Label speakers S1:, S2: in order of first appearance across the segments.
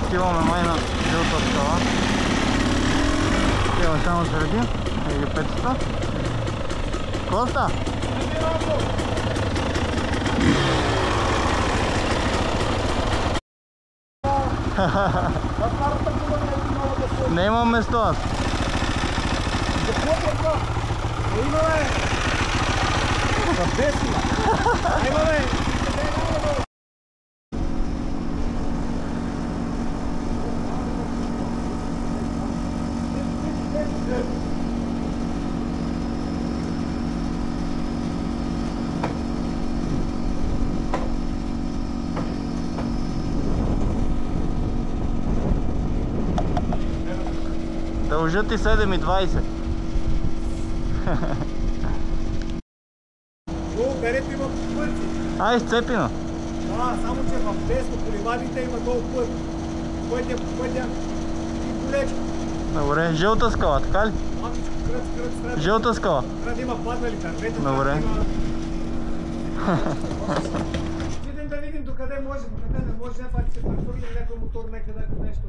S1: отиваме май на жълта скала. Отиваме само среди. Египетската. Коста! Не имам место аз. Дължа ти 7,20.
S2: Където има пъти.
S1: Ай, сцепина.
S2: Да, само че в десно по ливадите има долу път. Пътя и колечко.
S1: Добре, жълта скала, така ли?
S2: Мамичко, кръц.
S1: Жълта скала.
S2: Трябва да има паднали дървета.
S1: Добре.
S2: Ще идем да видим докъде може, докъде не може. Не факт, че прехвърли някой мотор някъде нещо.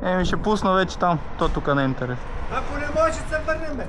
S1: Еми ще пусна вече там, то тук не е интересно.
S2: Ако не може, ще се върнем, бе.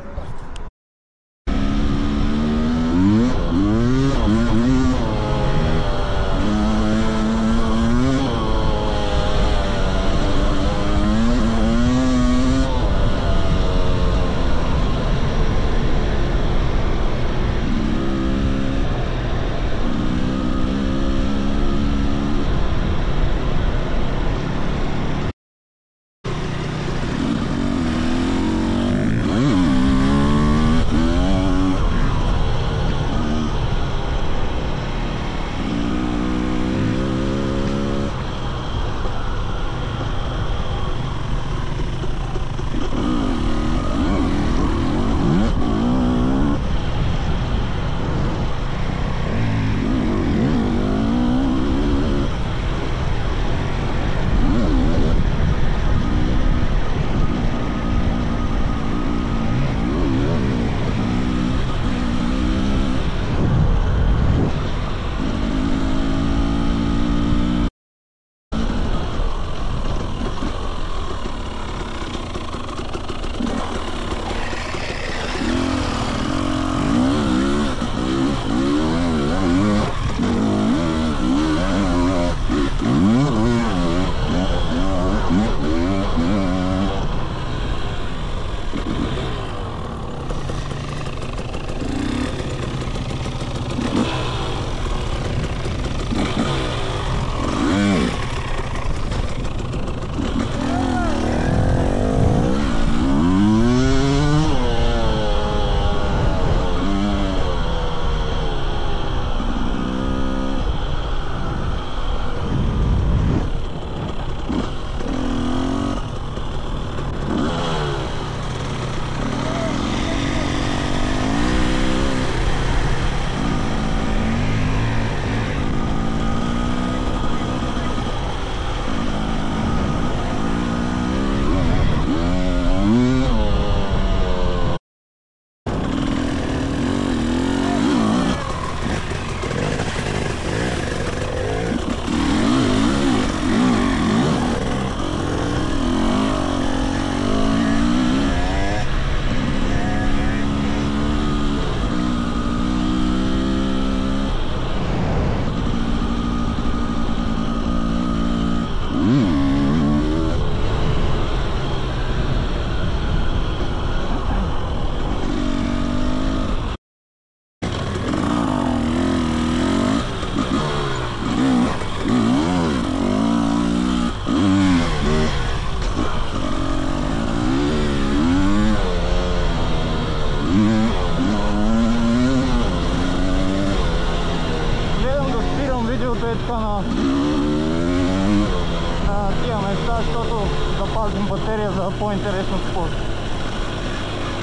S1: пазим батерия за по-интересно спорт.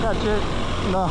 S1: Така че, да.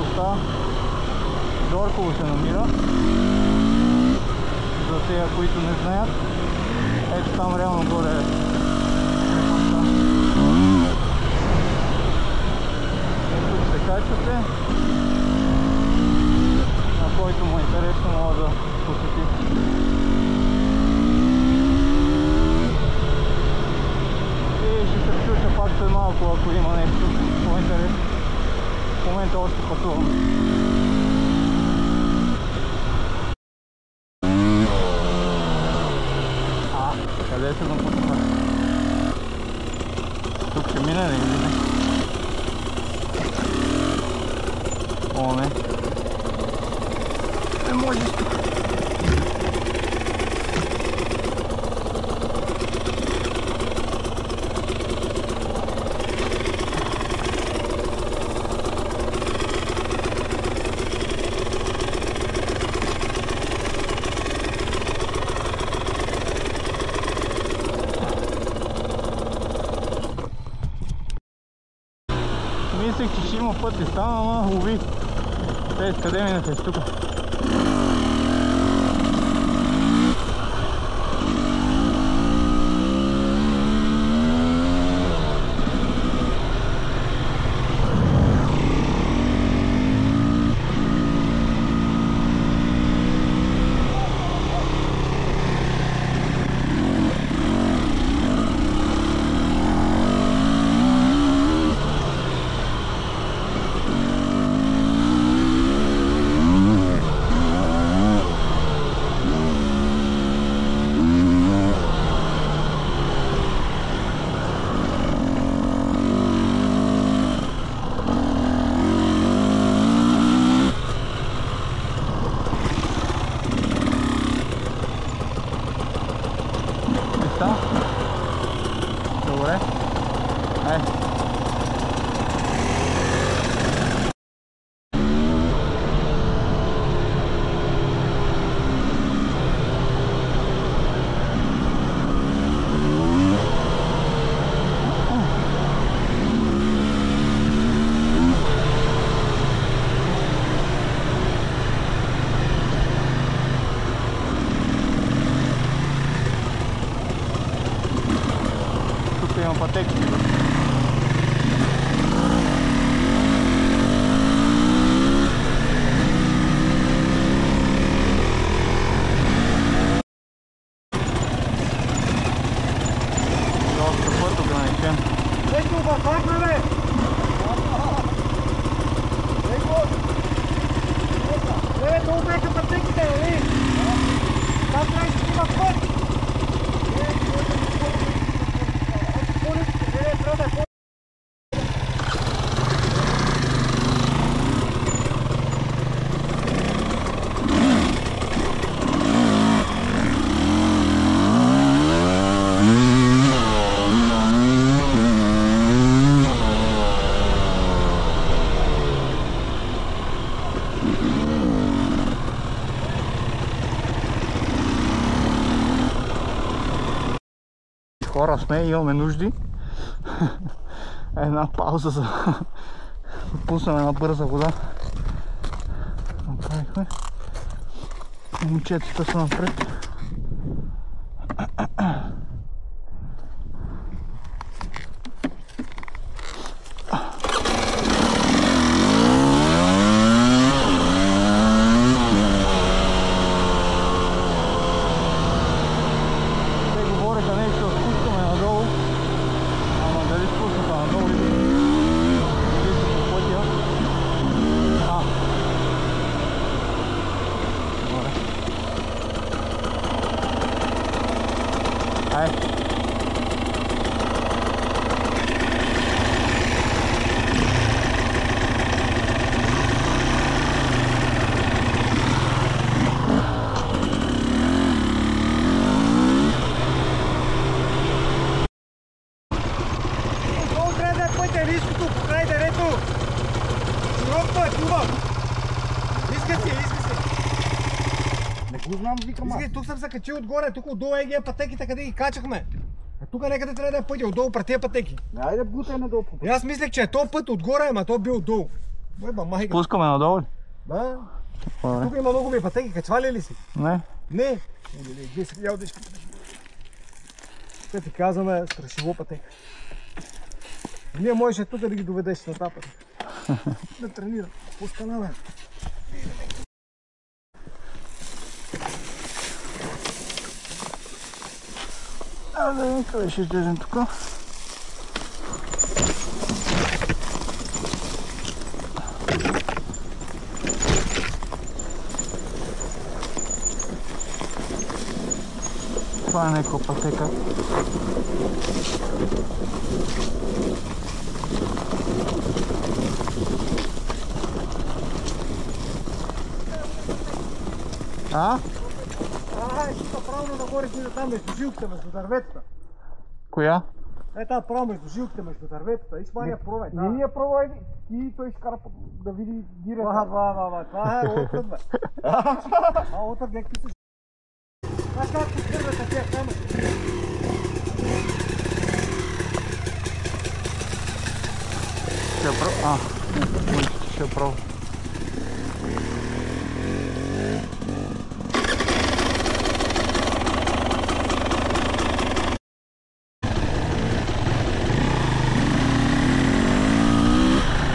S1: местността Дорково се намира. За тея, които не знаят. Ето там реално горе е крепостта. Тук се качвате. На който му е интересно, може да посети. И ще се включа пак след малко, ако има нещо по-интересно. В момента още пътувам. Къде се напусна? Тук ще мине ли или не? О, не. Не можеш тук. Мислех, че ще има път и стана, ама уви. Те, къде минете тук? Добре. Ай. Има пътеки. Доста път ограничен.
S2: Леко, бахме, бе! Леко! Леве, долу беха пътеките, нали? Там трябва да има път!
S1: Хора сме, имаме нужди. Една пауза за пуснем една бърза вода. Направихме. Момчетата са напред. Ай.
S2: Долу трябва да е пътя, ниското, покрай дерето. Широк път, хубав. Иска си.
S3: Не го знам, викам аз.
S2: Тук съм се качил отгоре, тук отдолу е пътеките, къде ги качахме. Тук някъде трябва да е пътя, отдолу пред тия пътеки.
S3: Айде бутай надолу по път.
S2: Аз мислех, че е този път отгоре, ама то бил отдолу. Еба, майка.
S1: Пускаме надолу ли?
S2: Да.
S1: Добре.
S2: Тук има много ми пътеки, качвали ли си?
S1: Не.
S2: Не. Где си гледал дечко? Те ти казваме, страшиво пътека. Ние можеше тук да ги доведеш на тапа. Да тренира. Пуска на мен.
S1: А да видим къде ще излезем тук. Това е някаква пътека. А?
S2: Тук правилно нагоре си там между жилките, между дърветата.
S1: Коя?
S2: Там право между жилките, между дърветата. И Мария пробвай.
S3: Не ми я пробвай, ти той ще кара да види директно.
S2: Това е отъд, бе. Отъд някакви си. Знаеш как подхърват такива камери?
S1: Ще пробва.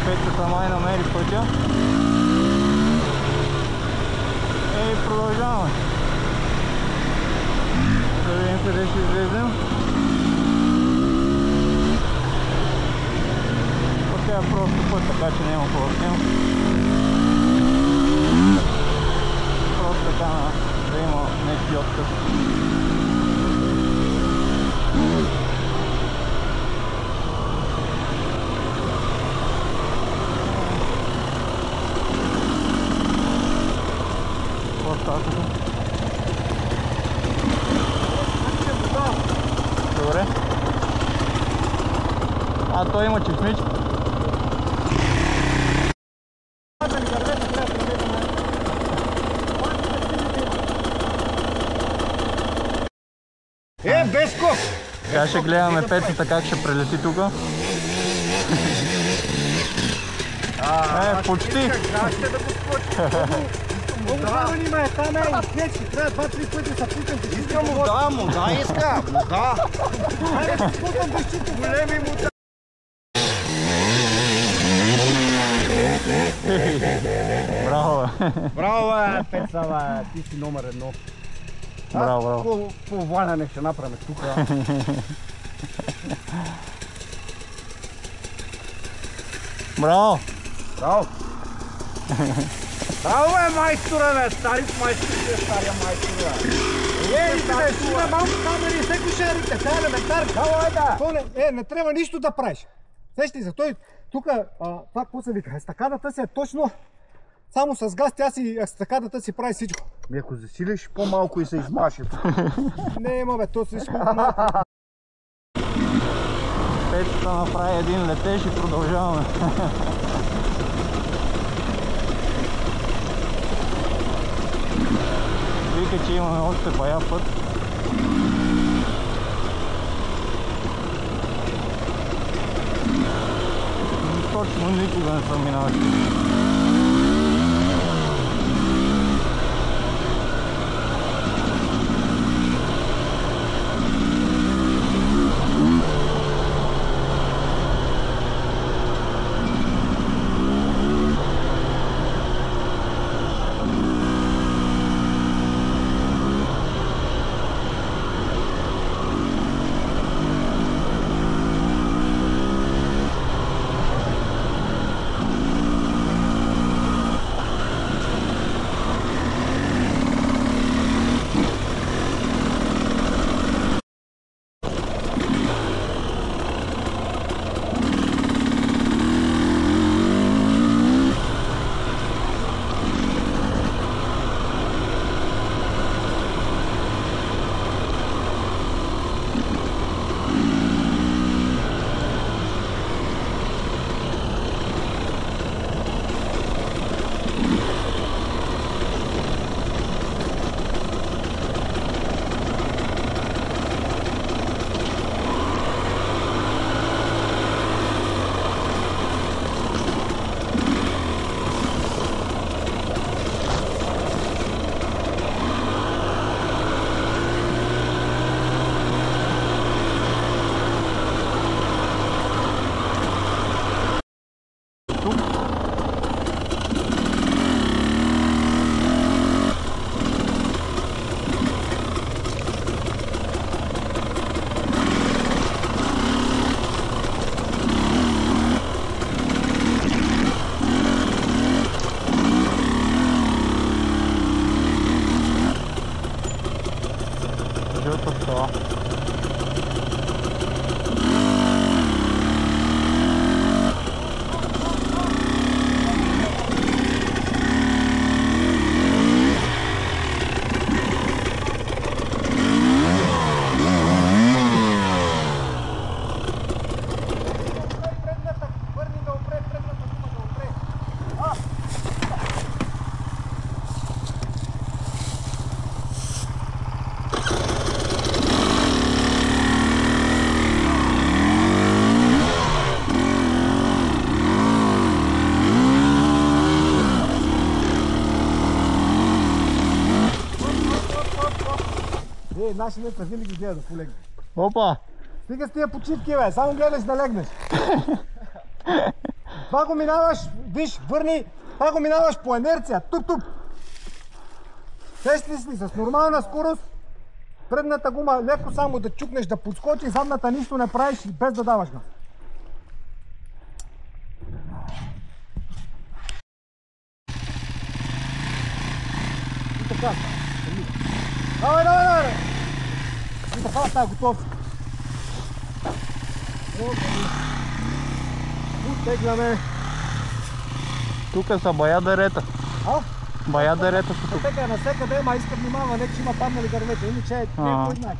S1: Петата май намери пътя. И продължаваме. Да видим къде ще излезем. Това е просто път, така че няма какво да снимам. Просто така да има някакви отказ. Какво става тук? Добре. А той има чешмички.
S3: Беско!
S1: Сега ще гледаме пецата как ще прелети тук. Почти!
S3: Ще да го скочи.
S2: Много само нима е там, изглечи. Трябва 2-3 пъти са путам.
S3: Искам му да, иска. Да.
S2: Айде, спутам дъщите.
S3: Големи му да.
S1: Браво, бе!
S3: Браво, Пеца, ти си номер едно.
S1: Браво, браво.
S3: По валяне ще направим тук.
S1: Браво!
S3: Браво! Браво, майстора, бе! Стари майстор, стария майстор, бе!
S2: Сюда малко камери, всеки шарите, това е елементарно. Не трябва нищо да правиш. Сещай се, той тук, това какво се вика, естакадата си е точно само с газ, тя си, естакадата си прави всичко.
S3: Ако засилиш по-малко и се измаши.
S2: Не има бе, то всичко малко.
S1: Петата направи един летеж и продължаваме. Вика, че имаме още бая път. Точно никога не съм минал.
S2: наши деца винаги гледат да полегне.
S1: Опа!
S2: Стига с тия почивки, бе, само гледаш да легнеш. Това го минаваш, виж, върни, това го минаваш по инерция, туп-туп. Сещаш ли с нормална скорост, предната гума леко само да чукнеш, да подскочи, задната нищо не правиш без да даваш газ. И така, давай, давай, давай! И така, става готов. Оттегляме.
S1: Тук са бая дерета.
S2: А?
S1: Бая дерета са тук.
S2: Така, навсекъде има, иска внимава, че има паднали дървета, иначе не кой знае.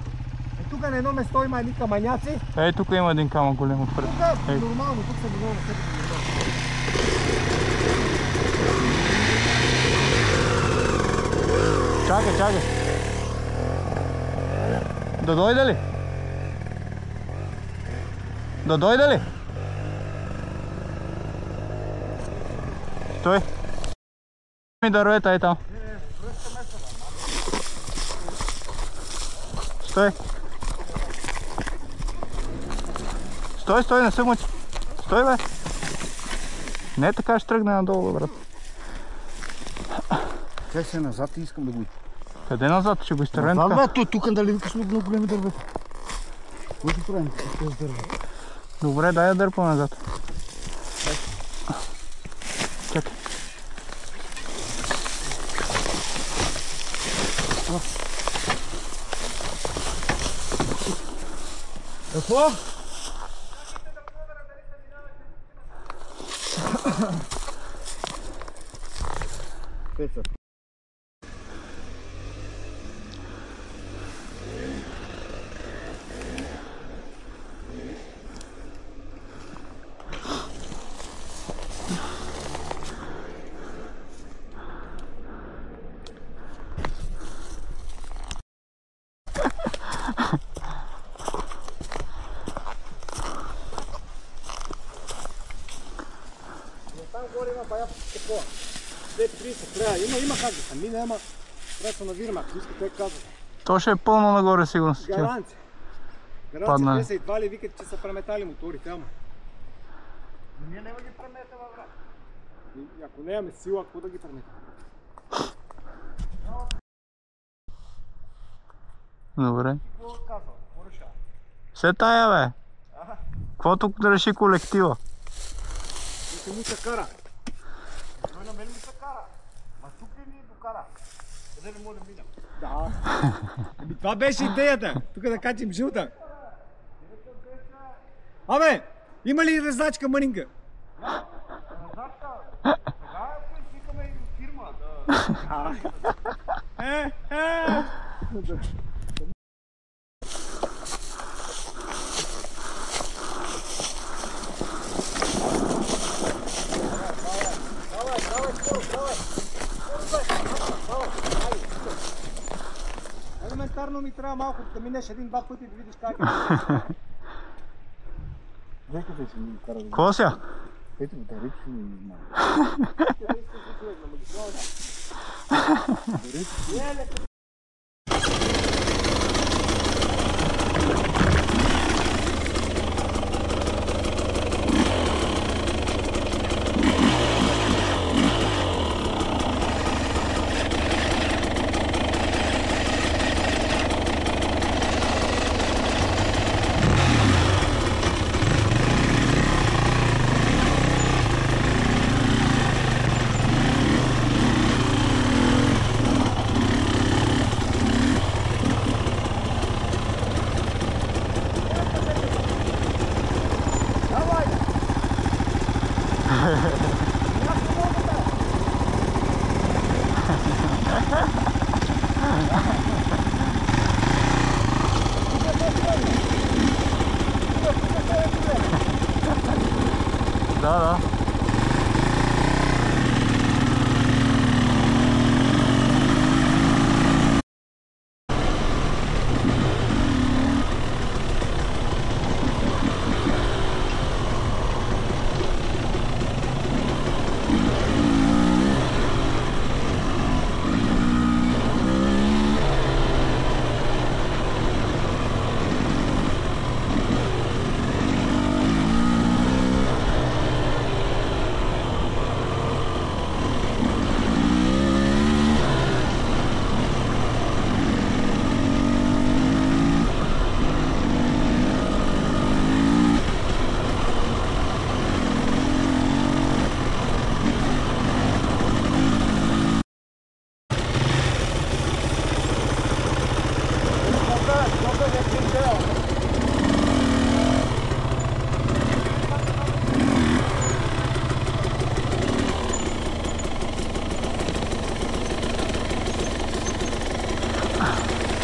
S2: Тук на едно место има едни камъняци.
S1: Ей, тук има един камък голям отпред.
S2: Тук нормално, тук са минало на всеки.
S1: Чакай, чакай. Да дойде ли? Да дойде ли? Стой. Ми дървета, ей там. Стой. Стой, стой, не се мъчи. Стой, бе. Не така ще тръгне надолу, брат.
S3: Тя се назад и искам да го...
S1: Къде назад? Ще го изтървем така?
S3: Назад, бе, тук дали викаш много големи дървета. Кой ще правим с тези дървета?
S1: Добре, дай да дърпам назад. Чакай.
S2: Какво?
S3: Пеца.
S2: Там горе има бая такова. 2-30 трябва. Има как да се мине, ама трябва да се навираме, ако иска, той казва.
S1: То ще е пълно нагоре, сигурно.
S2: Гаранция.
S1: Паднали.
S2: Гаранция, те са едва ли викат, че са преметали моторите, ама. Ние няма ги преметава, брат. И ако не имаме сила, какво да ги преметаме?
S1: Добре.
S2: Какво казва? Какво решава?
S1: Все тая, бе. Каквото да реши колектива.
S2: И се му се кара. Той на мен ми се кара. Ма тук ли ни докара? Къде не може да минем? Да. Ами това беше идеята. Тук да качим жълта. Абе, има ли резачка мънинка? Резачка? Сега искаме и фирма. Елементарно ми трябва малко да минеш един-два пъти да видиш как е.
S3: Векате ще ми кара да...
S1: Какво ся?
S3: Ето го дарик ще ми измага.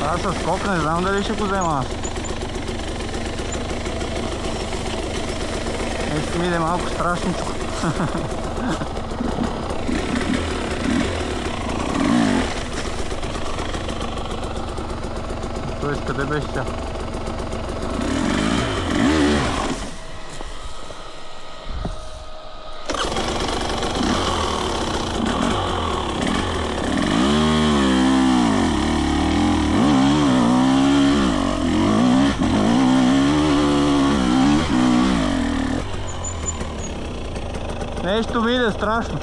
S1: Това със скок не знам дали ще го взема. Нещо ми иде малко страшничко. Тоест къде беше тя? Нещо ми иде страшно.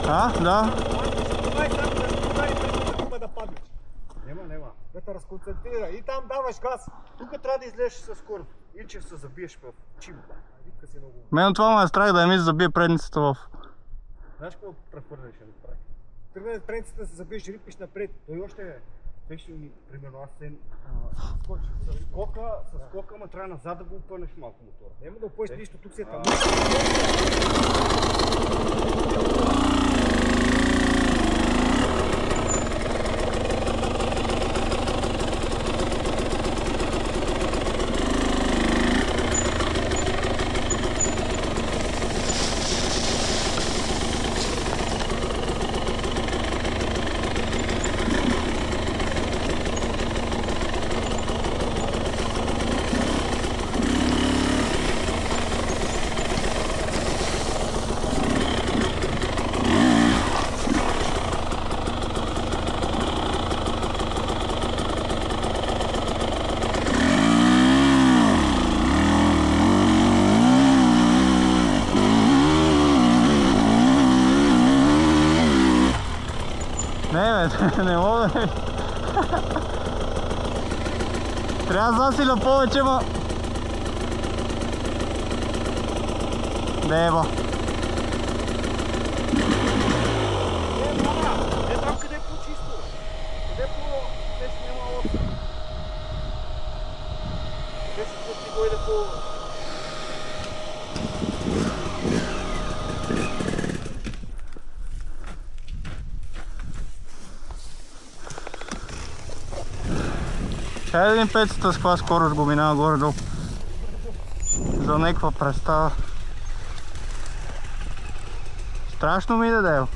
S1: А, да.
S2: Нема. Да те разконцентрира и там даваш газ. Тук трябва да излезеш със скорост. Иначе се забиеш в чим. Вика си много.
S1: Мен това ме е страх да ми забие предницата в...
S2: Знаеш какво прехвърляш да прави? Тръгне предницата да се забиеш, рипиш напред. Той още е. Примерно аз се скочи с скока, ама трябва назад да го опънеш малко мотора. Няма да опънеш нищо, тук си е там.
S1: Не мога. Трябва да засиля повече, ма... Деба.
S2: Е там къде е по-чисто. Къде по-теш няма остро. Къде си по-тиго иде по...
S1: Хайде да видим пецата с каква скорост го минава горе-долу. За някаква представа. Страшно ми иде, дева.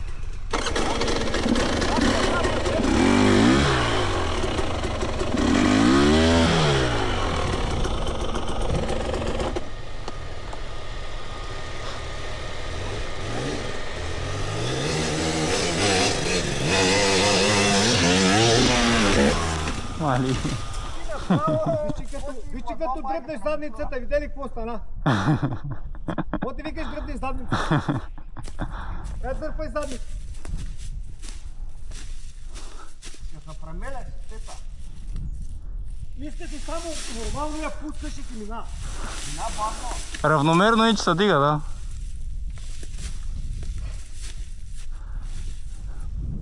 S1: Мали.
S2: Виж, че като дръпнеш задницата, видели какво стана? От ти викаш дръпнеш задницата. Дърпай задницата. Ще се премеляш, тета. Иска си само нормално я пускаш и ти мина. Мина бавно.
S1: Равномерно и че се дига, да.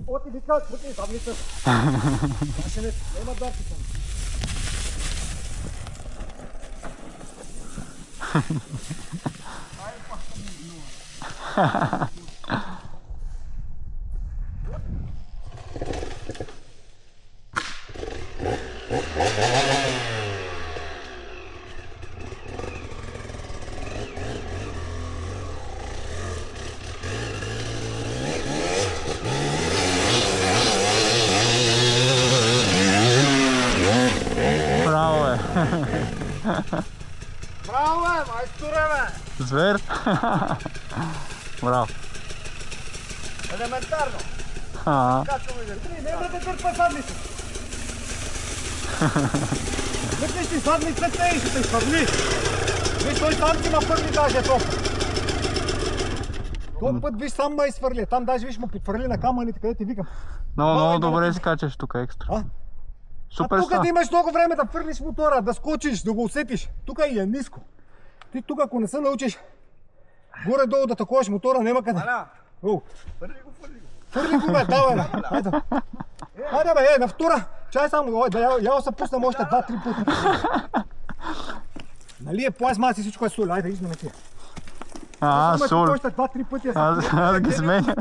S2: От ти вика, дръпнеш задницата. Нема дърпи там.
S1: Браво, бе.
S2: Браво, бе, майсторе, бе!
S1: Звер. Браво.
S2: Елементарно. Няма да дърпа задница. Дърпнеш ти задницата и ще се изхвърли. Виж, той там ти ма фърли даже толкова. Този път виж сам ма изхвърли. Там даже виж му подхвърли на камъните, къде ти викам.
S1: Много добре скачаш тук екстра. Супер
S2: тук да имаш много време да фърлиш мотора, да скочиш, да го усетиш. Тук и е ниско. Ти тук ако не се научиш горе-долу да таковаш мотора, няма къде. Фърли го. Фърли го, бе, давай, бе. Хайде, бе, на втора. Чай само, я се пуснем още 2-3 пъти. Нали е пластмаса и всичко е соля, айде, измена ти.
S1: сол.
S2: Още 2-3 пъти.
S1: Аз ги сменя.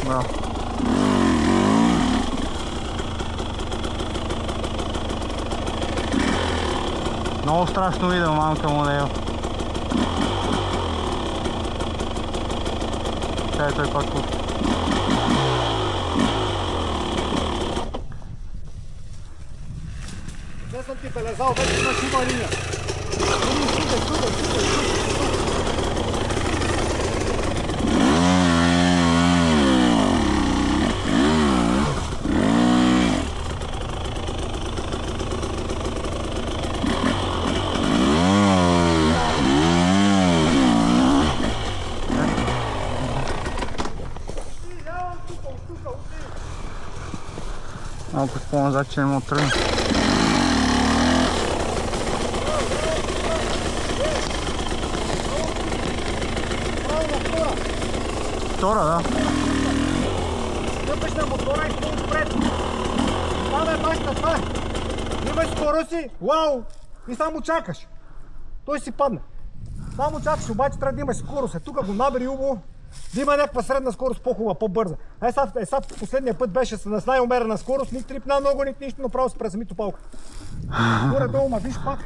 S1: Браво. Много страшно видео, мамка му да е. Чай, той пак пусти.
S2: Не съм ти белезал, вече на шума линия.
S1: Малко по-назад, че не мога тръгна. Втора, да.
S2: Стъпиш на мотора и по-отпред. Това е баща, това. Имаш скорост си, вау! И само чакаш. Той си падне. Само чакаш, обаче трябва да имаш скорост. Тук го набери убаво, да има някаква средна скорост по-хубава, по-бърза. Сега последния път беше с най-умерена скорост, ни трипна много, ни нищо, направо се презами топалка. Горе-долу, ма виж пак.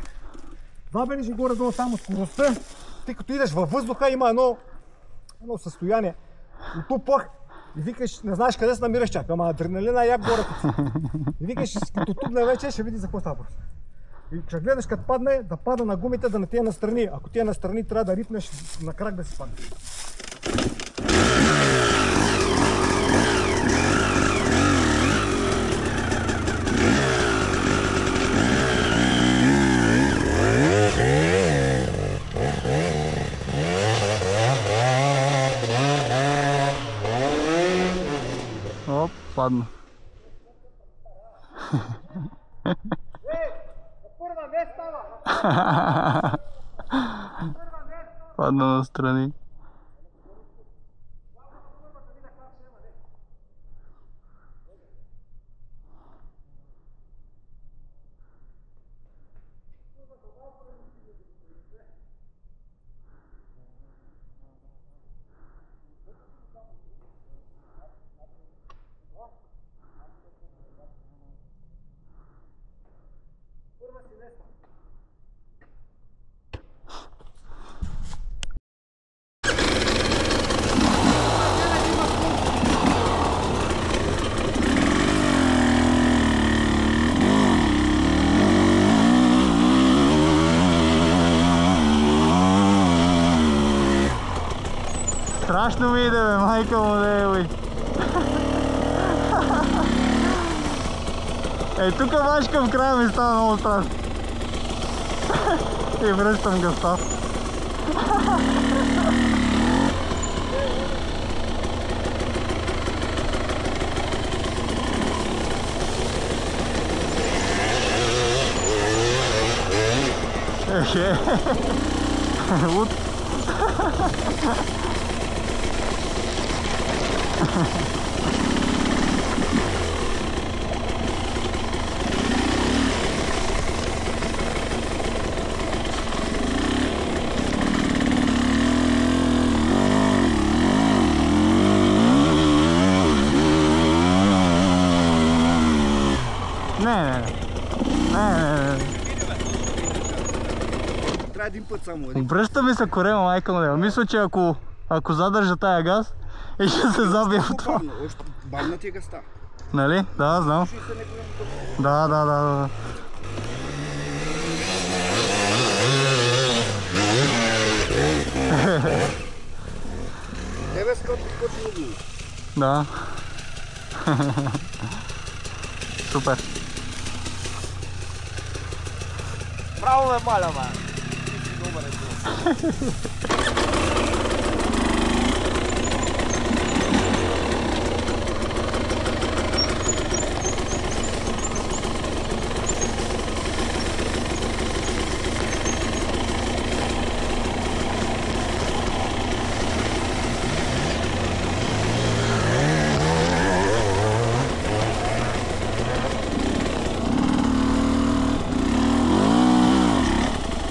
S2: Забелиш и горе-долу само скоростта. Ти като идеш във въздуха, има едно състояние. И тупах. И викаш, не знаеш къде се намираш чак, ама адреналина як горе. И викаш, като тупне вече, ще види за какво става просто. И ще гледаш като падне, да пада на гумите, да не ти е настрани. Ако ти е настрани, трябва да рипнеш на крак да си падне.
S1: Оп, падна.
S2: Първа не става!
S1: Падна настрани. Страшно виде, бе, майка му да е, бе. Ей, тук башка в края ми става много страшно. И връщам гъста. Ехе. Луд. Не.
S3: Трябва един път само.
S1: Обръща ми се корема, майка му. Мисля, че ако задържа тая газ, и ще се забия в това.
S3: Бавна ти е гъста.
S1: Нали? Да, знам. Да.
S3: Тебе скоро скочи го.
S1: Да. Супер.
S3: Браво, бе, маля, бе. Ти си добър, е.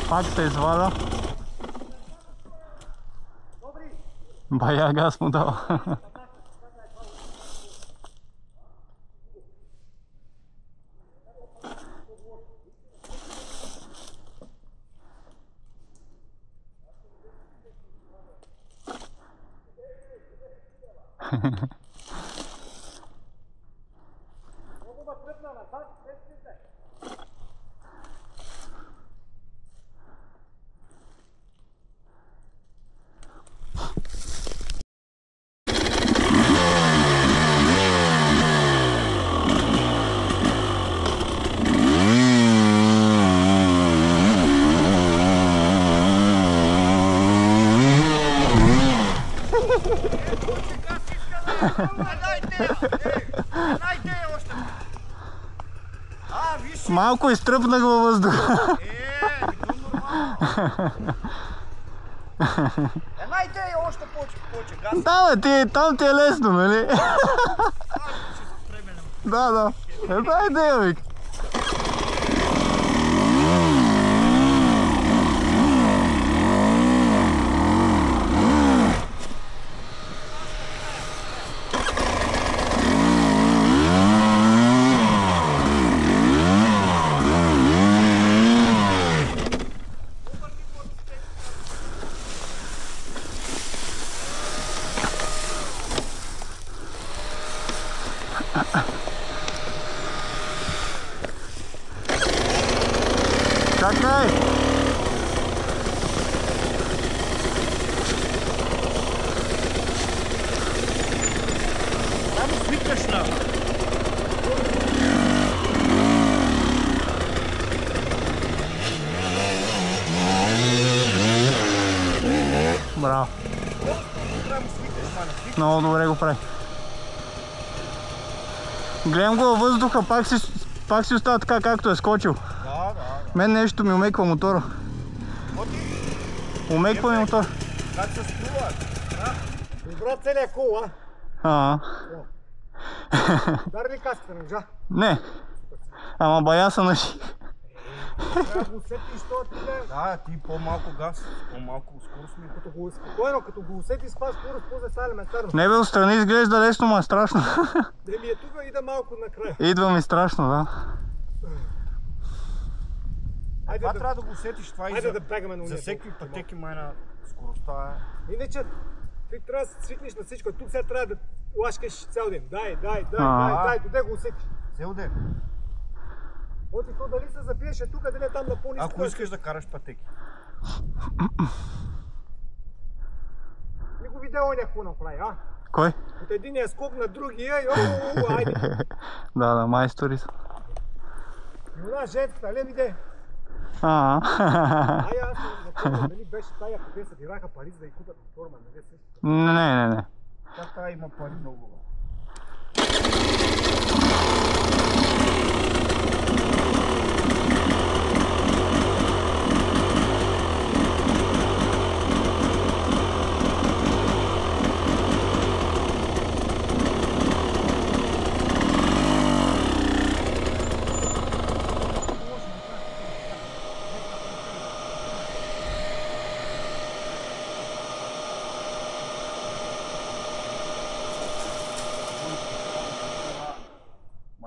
S1: Пак се изваля. Бая газ му дал. Малко изтръпнах във въздуха.
S3: Една идея още повече газ.
S1: Да, бе, там ти е лесно, нали? Да. Една идея, вик. Чакай!
S3: Само свикаш на.
S1: Браво! Много добре го прави. Гледам го във въздуха, пак си остава така както е скочил.
S3: Да.
S1: Мен нещо ми умеква мотора. Умеква ми мотор.
S3: Как се струва?
S2: Избра целият кол, а? Дари ли каската на джа?
S1: Не. Ама бая са наши.
S2: Трябва да го усетиш това ти да е.
S3: Да, ти по-малко газ, по-малко скорост ми.
S2: Спокойно, като го усетиш с това скорост, после са елементарно.
S1: Не бе, отстрани изглежда лесно, ма е страшно.
S2: Да ми е тук и да малко накрая.
S1: Идва ми страшно, да.
S3: Това трябва да го усетиш, това и
S2: Айде да бегаме на
S3: за
S2: уния.
S3: всеки пътеки май на скоростта е.
S2: Иначе, ти трябва да се свикнеш на всичко. Тук сега трябва да лашкаш цял ден. Дай, доде го усетиш.
S3: Цел ден.
S2: Оти то дали се запиеше тук, дали е там на по-ниско.
S3: Ако искаш да караш пътеки.
S2: Не го видя оня какво направи, а?
S1: Кой?
S2: От единия скок на другия и айде.
S1: Да, майстори са.
S2: И она женската, але виде.
S1: Аз
S2: Да помня, нали беше тая, ако те събираха пари, за да и купят форма, нали също.
S1: Не.
S3: Тя тая има пари много.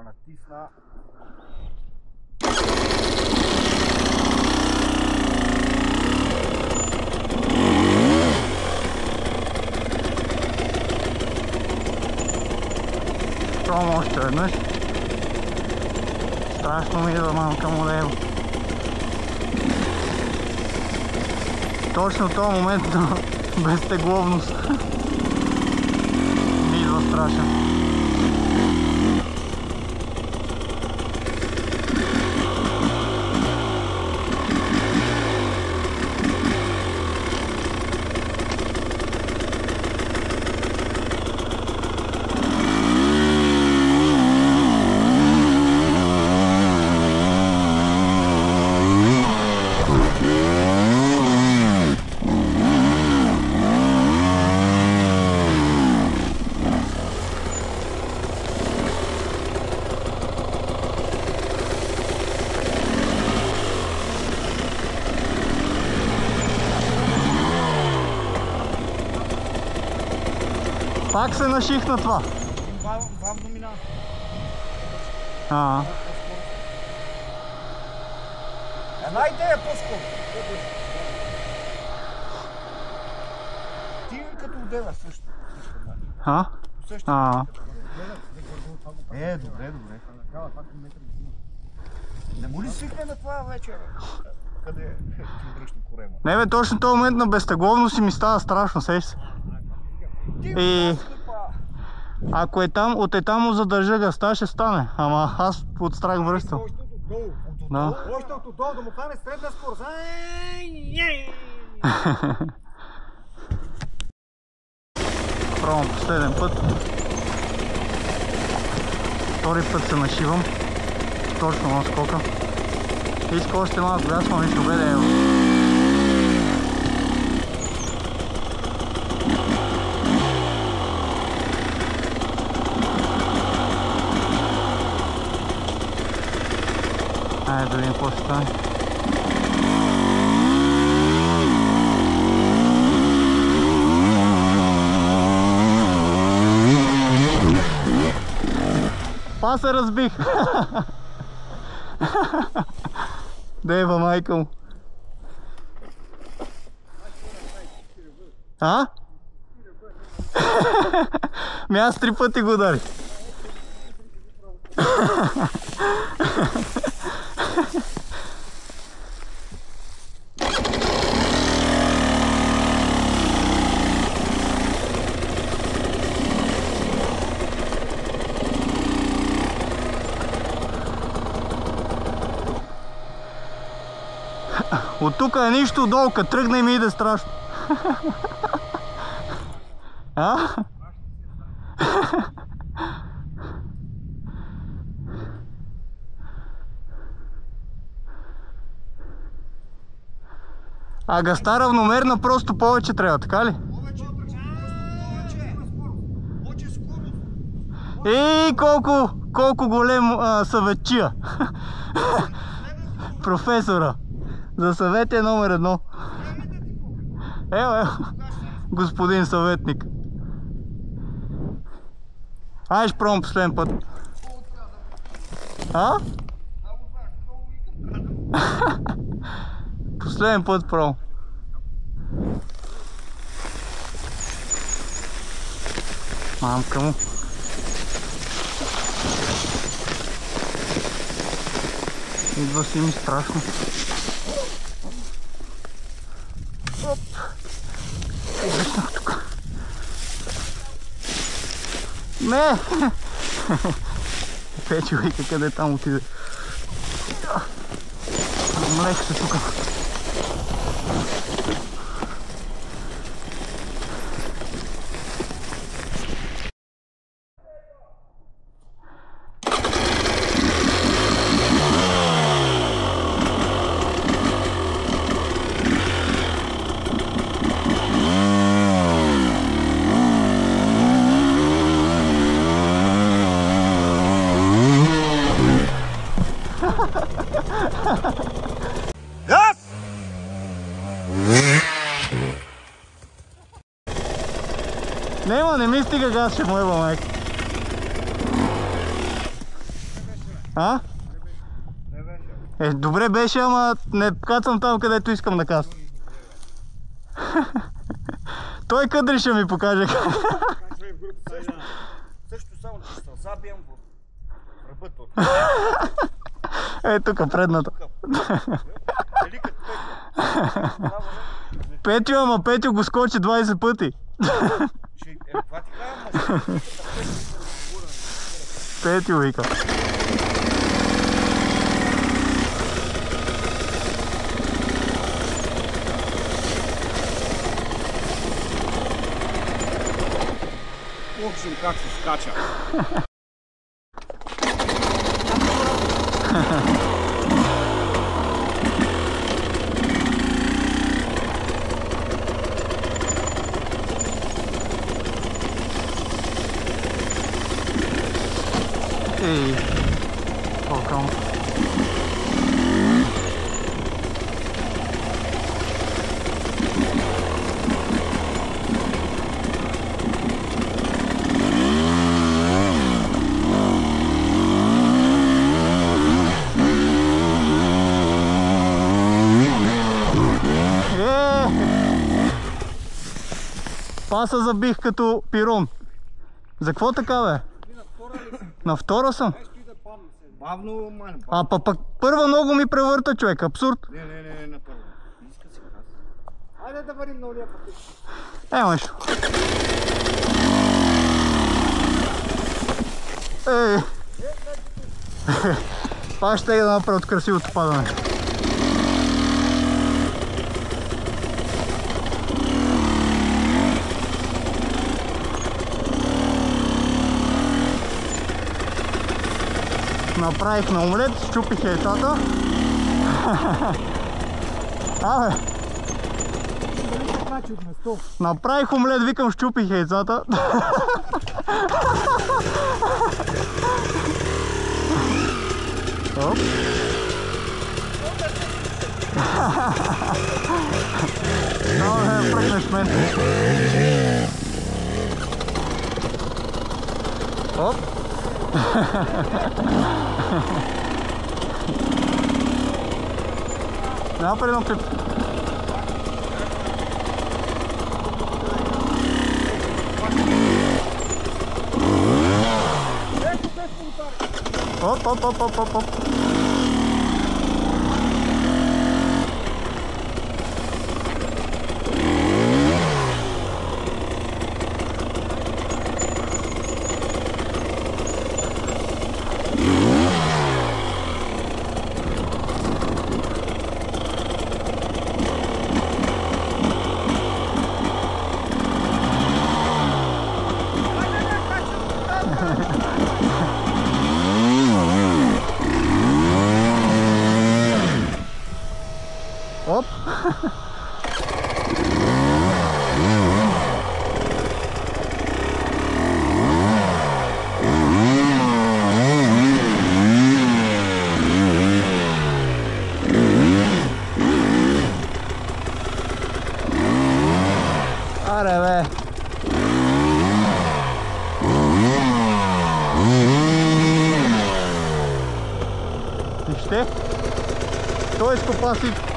S3: Натисна.
S1: Пробвам още веднъж. Страшно ми идва малка му лево. Точно в този момент на безтегловност ми идва страшен. Пак се нашихна това.
S3: Вам домина. Една идея по-скоро. Ти като отдела също. Добре. Не му ли свикне на това вече? Къде ти връща корема?
S1: Не бе, точно този момент на безтегловност ми става страшно, сеш се. И ако е там, от там му задържа гъста, ще стане. Ама аз от страх връщам.
S2: Още от отдолу да му хване средна скорост.
S1: Пробвам последен път. Втори път се нашивам. Точно на скока. Иска още малко газ, но нищо бе да е. Айде да видим какво ще стане. Па се разбих! Дева майка му! Ми аз 3 пъти го удари. От тук е нищо долу, като тръгна и ми иде страшно. А гъста равномерна, просто повече трябва, така ли? И колко голем съветчия. Професора. За съвет е номер 1. Ево, господин съветник. Ай, ще пробвам последен път. Последен път пробвам. Мамка му. Идва си ми страшно. Оп! Излишнах тук. Не! Печи, вика, къде там отиде. Млех се тук.
S3: Газ!
S1: Нема, не ми стига газ, ще му еба майка. Добре беше, ама не кацам там, където искам да кацам. Той къдри ще ми покаже.
S3: Също само, че се забием в ръбът.
S1: Е, тук предната. Петю, ама Петю го скочи 20 пъти. Петю вика.
S3: В общем, как се скача.
S1: Ей, толком. Паса забих като пирон. За какво така, бе? На втора съм.
S3: Бавно, мале.
S1: А пък първа много ми превърта, човек. Абсурд.
S3: Не, на първо. Иска си газ.
S2: Айде да варим на уния пъти.
S1: Нещо. Ей! Пак ще да направя от красивото падане. Направих на омлет, щупих яйцата. Абе! Направих омлет, викам, щупих яйцата. Оп. Само да ме пръкнеш мен. Оп. Напред едно клип. Оп. Оп! Аре бе! Вижте! Той изкопа всичко!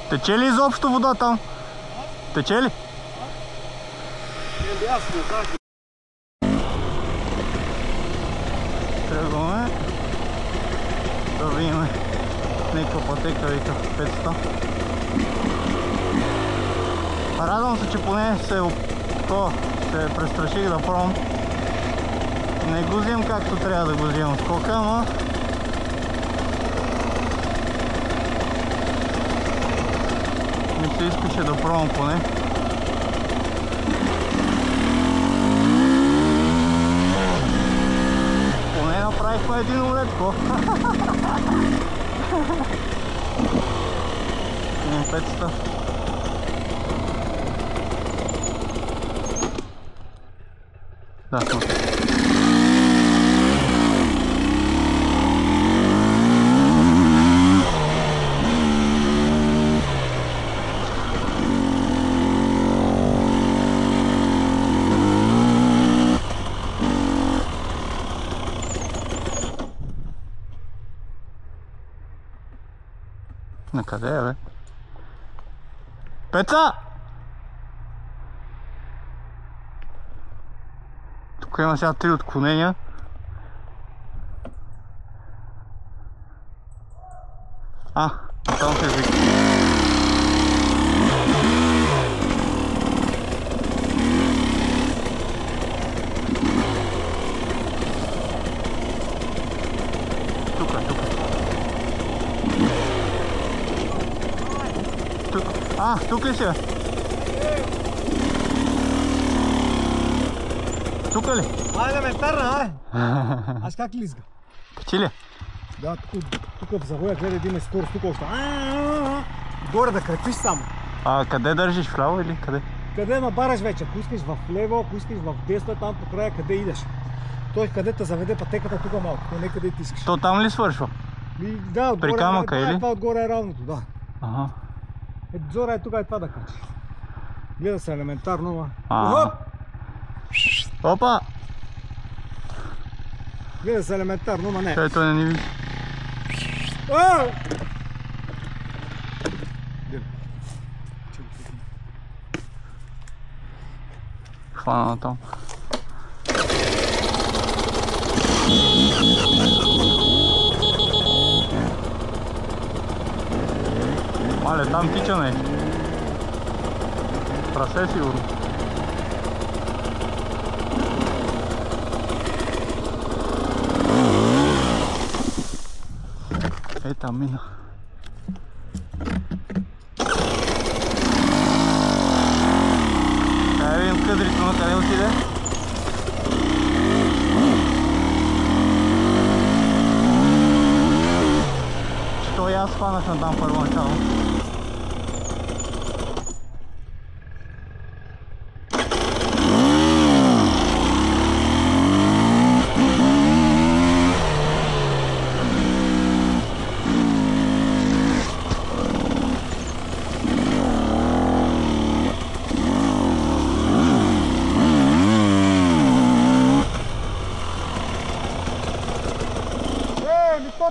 S1: Тече ли изобщо вода там? Тече ли? Тръгваме да видим някаква пътека, вика 500. Радвам се, че поне се престраших да пробвам. Не го взимам както трябва да го взимам скока, ама ми се искаше да пробвам поне. Поне направихме един омлетко. 500. Да, смотри. На къде е, бе? Пеца! Тук има сега 3 отклонения. Там се извика. Тук ли си, бе? Тук ли?
S2: Елементарна, аре! Аз как ли изга?
S1: Качи ли?
S2: Да, тук в завоя гледай да има скорост, тук още. Горе да крепиш само.
S1: А къде държиш? Вляво или къде?
S2: Къде набараш вече? Ако искаш в лево, ако искаш в десно, там по края къде идеш. Той къде те заведе пътеката тук малко, то не къде ти искаш.
S1: То там ли свършва?
S2: Да,
S1: при камъка или?
S2: Това отгоре е равното, да.
S1: Ага.
S2: Зора е тук е това да качи. Гледа се елементарно,
S1: Опа!
S2: Гледа се елементарно, ма не.
S1: Чай, той не ни вижда. Хвана там. Мале, там тича нещо. Прасе сигурно. Ей, там мина. Дай видим къдрито на къде отиде. Що и аз хванах на там първоначално.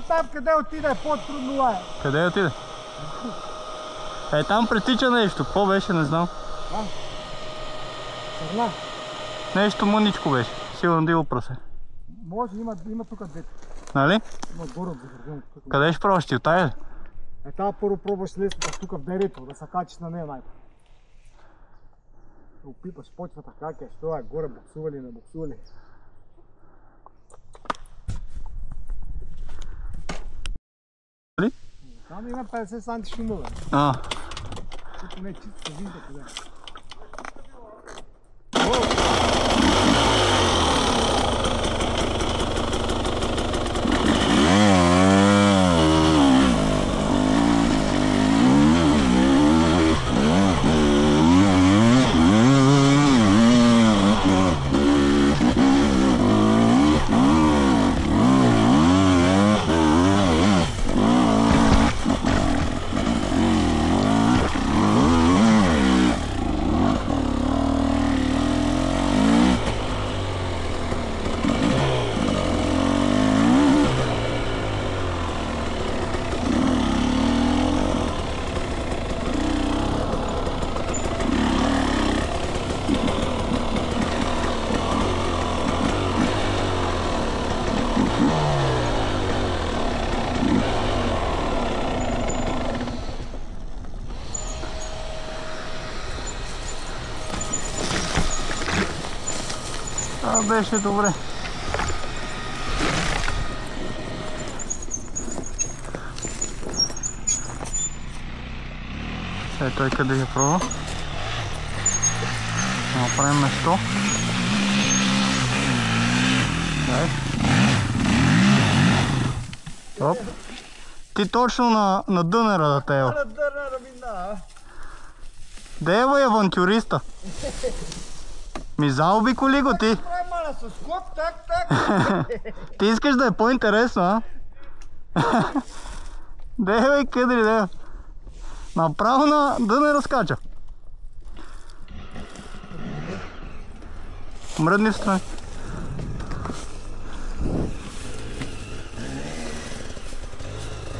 S2: Там къде отиде, по-трудно е.
S1: Къде отиде? Е, там притича нещо. Какво беше, не знам.
S2: Сърна.
S1: Нещо мъничко беше. Сигурно диво прасе.
S2: Може, има тук двете.
S1: Нали?
S2: Има горе от заградено.
S1: Къде ще пробваш ти? От тая ли?
S2: Е, тази първо пробваш лесната тук в дерето, да се качиш на нея най-първо. Да опиташ почвата как е, що е, горе боксували, не боксували. Там има 50 санти шумове. Тук не е чисто, се вижда къде.
S1: Това беше добре. Е, той къде я пробва? Направим место. Дай. Оп. Ти точно на дънера да тева.
S3: На дънера мина.
S1: Дева е авантюриста. Ми заобиколи го ти.
S3: Прави мана с скок, так.
S1: Ти искаш да е по-интересно, а? Дева и къдри, дева. Направо да не разкача. Мръдни в страни.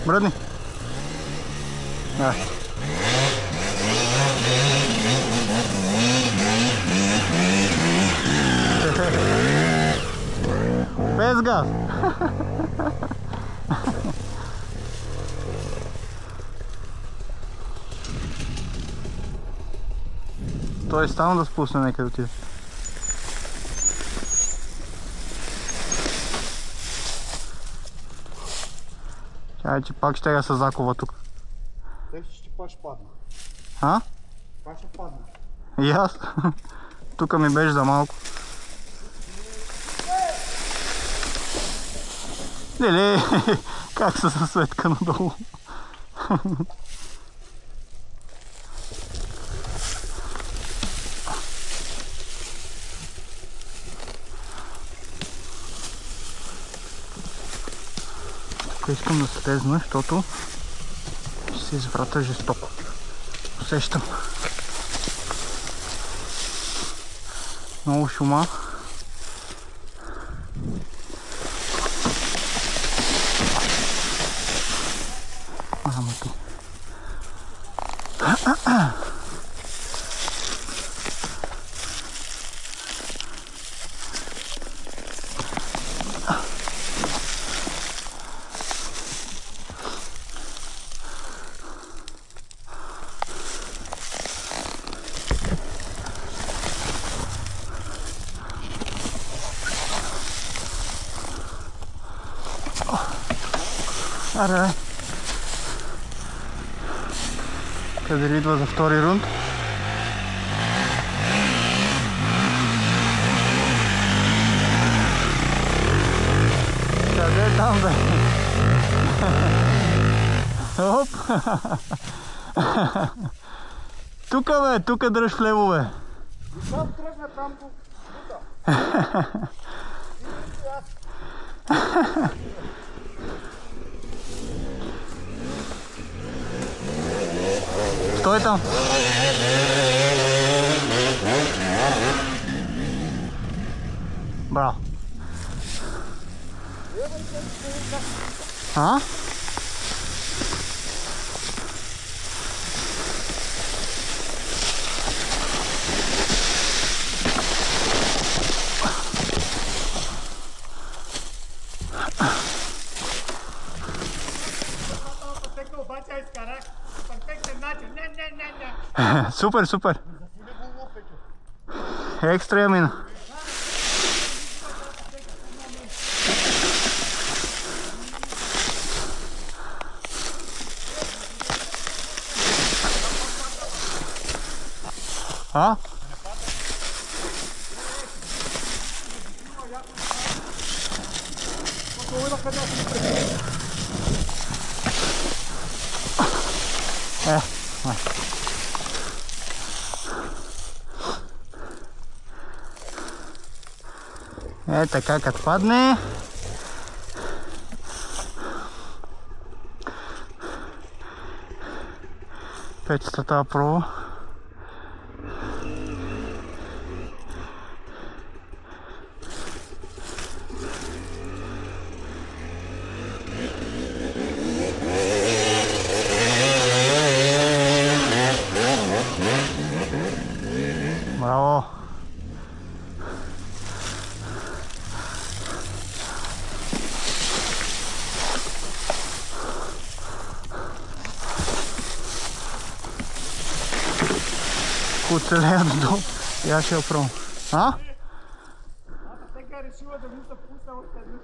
S1: Мръдни. Ай. Без газ. Той само да спусне некъде отиде. Чай, че пак ще се закова тук.
S2: Те ще паш падна.
S1: А?
S2: Паш ще падна.
S1: И аз. Тук ми беше за малко. Леле, как се съсветка надолу. Тук искам да слезна, защото ще се изврата жестоко. Усещам. Много шума. Ама ти. Аре, къде идва за втори рунд. Къде е там, бе? Оп! Тука, бе, тука дръж в лево, бе.
S2: Там тръгна там по тука.
S1: Стой там. Браво. А? Супер, супер. Екстра я мина. А? Е, така като падне. Печетата проба. Браво! Оцелея додолу. Я ще я пробвам. А?
S2: Сега решила да му се пусна още една.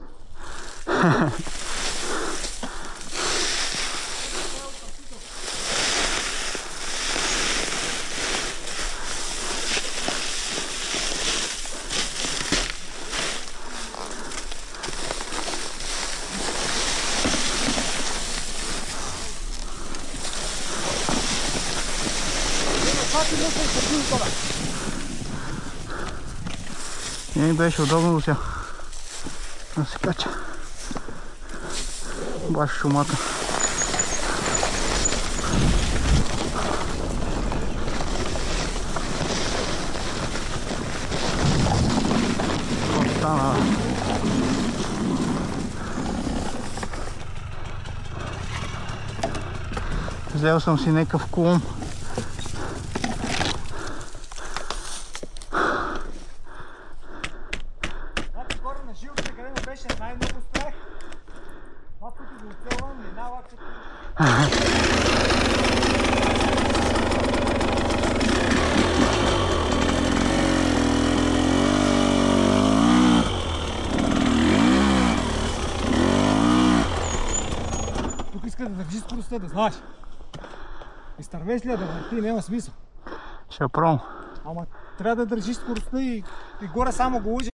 S1: Не ми беше удобно сега да се кача. Баш шумата. Остана. Взел съм си някакъв кулон.
S2: Най-много страх. Това тук го оцелвам, минава като... Тук иска да държи скоростта, да знаеш. Изтървеш ли я да върти, няма смисъл.
S1: Ще пробвам.
S2: Ама трябва да държиш скоростта и горе само го лъжи.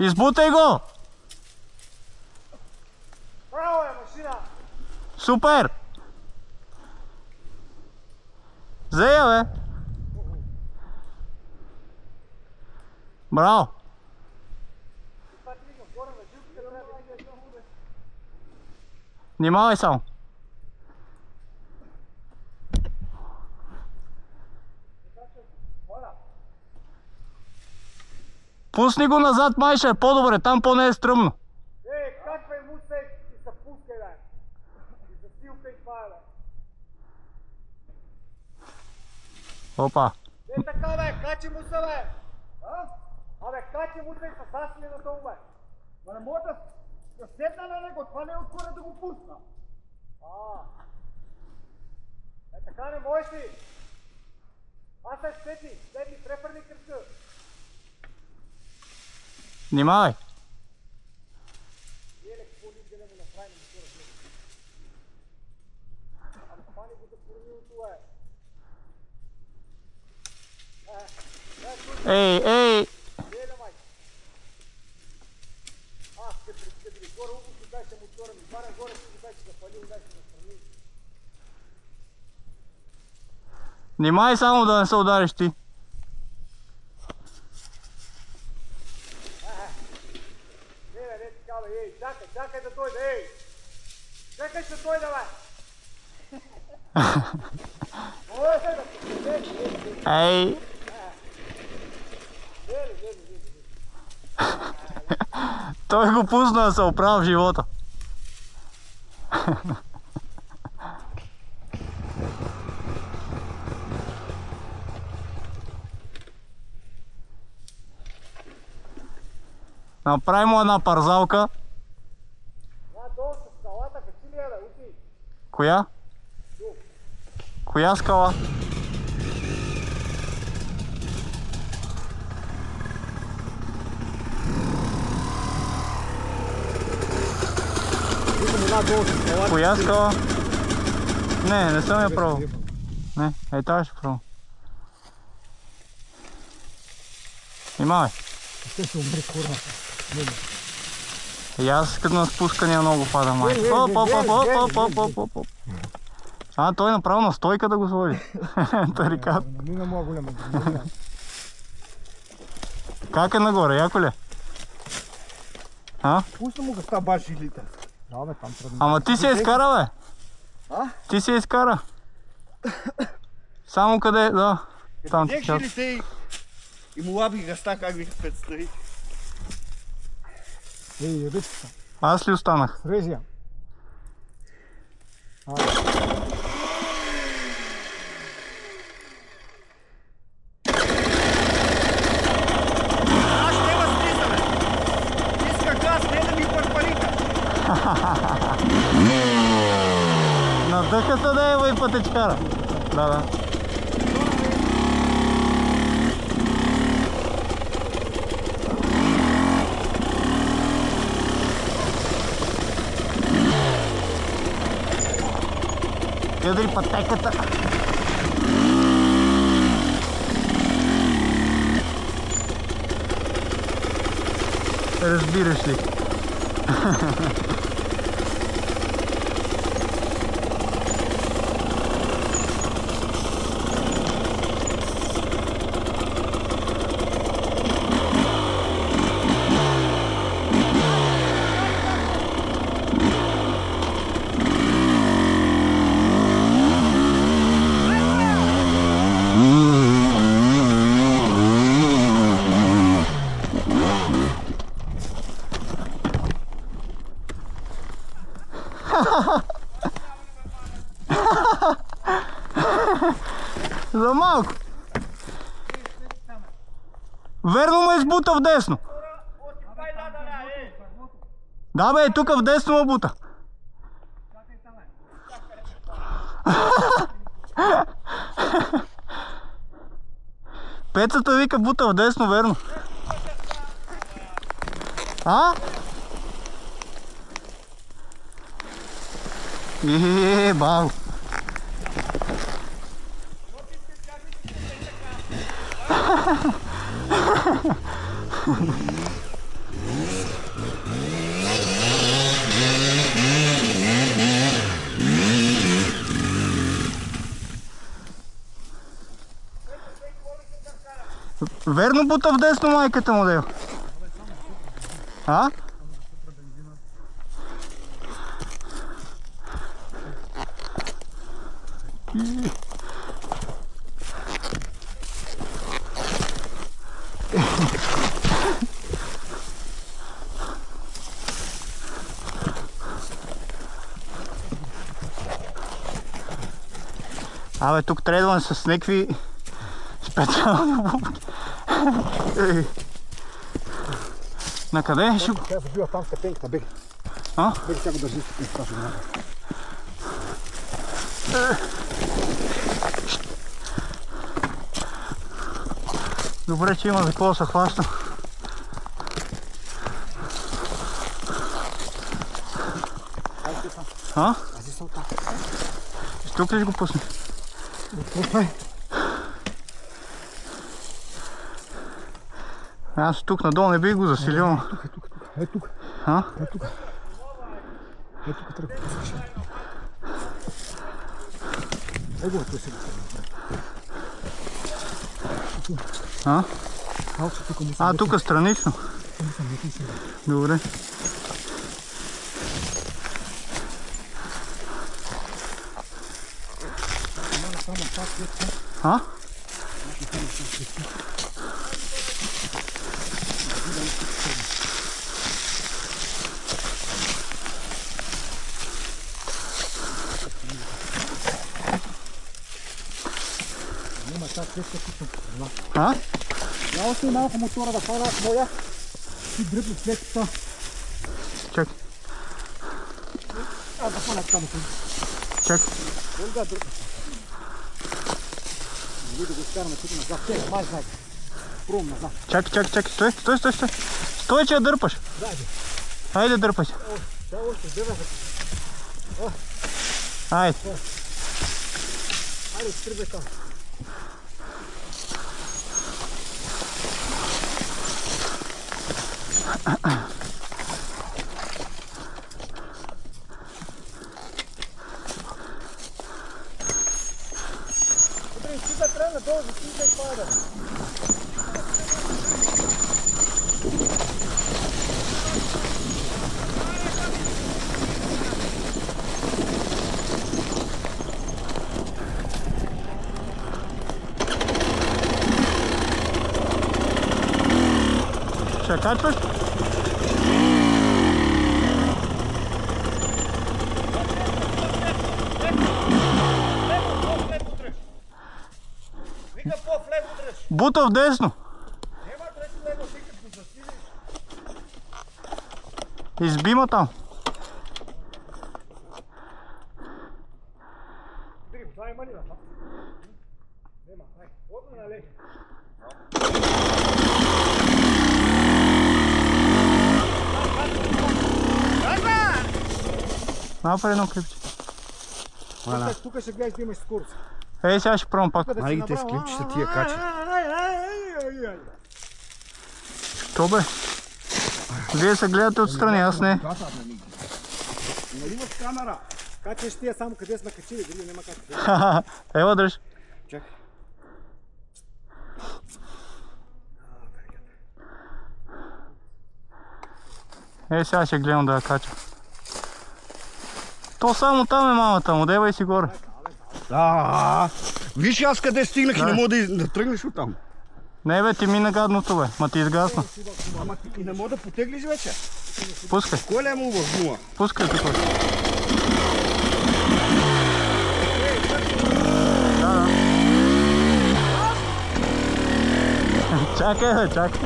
S1: Избутай го!
S2: Браво е, машина!
S1: Супер! Зея, бе! Браво! Внимавай само! Пусни го назад, майше, е по-добре, там по-не е стръмно.
S2: Каква е мусей и се пускай, бе! И засилкай това, бе!
S1: Опа.
S2: Така, бе, качи му се, бе! Абе, качи му се и се сасни на долу, бе! Ма не мога да седна на него, това не е отгоре да го пусна! Така не можеш ли? Аз се следи, препърни кръста!
S1: Внимавай. Ей, ей! Внимай само да не се удариш ти.
S2: Чакай да дойде, ей! Чакай ще дойде, бе!
S1: Ей! Той го пусна да се оправя в живота. Направи му една парзалка. Коя? Коя скала? Коя скала? Не съм я пробвал. Не, ей тази ще пробвам. Внимавай.
S2: Ще се умри, курва.
S1: И аз като на спускания много пада, май. Оп. Той направо на стойка да го сложи. Тарикат.
S2: Мина моя голяма.
S1: Как е нагоре, яко ли е?
S2: Пусна му гъста баш жилите. Да, бе, там тръгна.
S1: Ама ти си я изкара, бе. Ти си я изкара. Само къде, да. Там ти част.
S3: Жилите и му лапих гъста, как ви представи.
S2: Ей, ръчка.
S1: Аз ли останах?
S2: Срежи я.
S1: На дъхата да е, бе, пътечкара. Да. Къдри пътеката. Разбираш ли? За малко. Верно ме избута в десно. Да, бе, тук в десно ме бута. Пецата вика бута в десно, верно. Бау. Верно бута вдесно майката му, Део. А? Абе, тук трейдваме с някакви специални обувки. На къде?
S2: Тя забива там степенката, беги.
S1: А?
S2: Беги, тя го държи степенката, ще го направи.
S1: Добре, че има за какво да се хващам. А?
S2: Ази са оттам.
S1: Тук ли ще го пусне?
S2: Пускай.
S1: Аз тук надолу не бих го засилил.
S2: Е тук.
S1: А?
S2: Е тук. Е тук трябва да пускаш. Е го, той се го
S1: А?
S2: малко тук му се
S1: А, тук странично. Добре. А? А?
S2: Я още малко мотора да хвана моя. Ти дръпни светата.
S1: Чакай.
S2: Аз да хвана така мотора.
S1: Чакай.
S2: Ольга дръпни. Ние да го изкараме тук назад. Те, май знае. Пром назад.
S1: Чакай. Стой. Стой, че я дърпаш.
S2: Дайде.
S1: Хайде, дърпай се.
S2: Тя още дърпа.
S1: Айде.
S2: Айде, стрибай там. Ти да трябва надолу, за ти да пада.
S1: Ще я качваш?
S3: Вика по-влево дръж.
S1: Бута вдесно.
S3: Нема дръж лево, вика го засилиш.
S1: Избима там.
S2: Види го, това има ли на това? Нема, ай, отно налег.
S1: Направи едно клипче.
S2: Тук ще гледаш да имаш скорост.
S1: Ей, сега ще пробвам пак.
S2: Малите с клипчета тия качи.
S1: Що бе? Вие се гледате отстрани, аз не.
S2: Нали имаш камера? Качеш тия само къде са накачили, дали няма как.
S1: Ева, дръж.
S2: Чакай.
S1: Ей, сега ще гледам да я кача. То само там е мамата му, девай си горе.
S4: Виж аз къде стигнах и не мога да тръгнеш оттам.
S1: Не бе, ти мина гадното бе, ма ти изгасна.
S4: Ама ти не мога да потеглиш вече.
S1: Пускай,
S4: Кой ли е му в гума?
S1: пускай тук. Да. Чакай бе, чакай.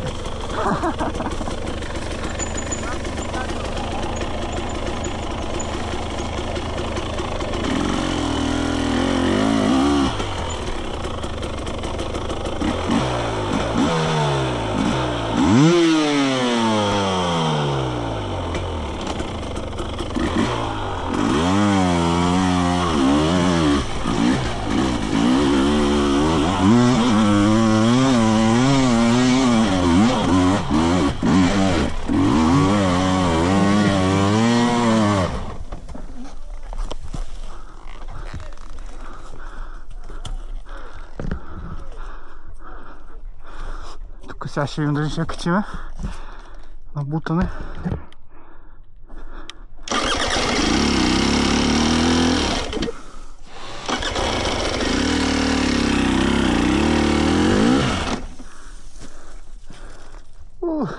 S1: Сега ще видим дали ще я качиме на бутане.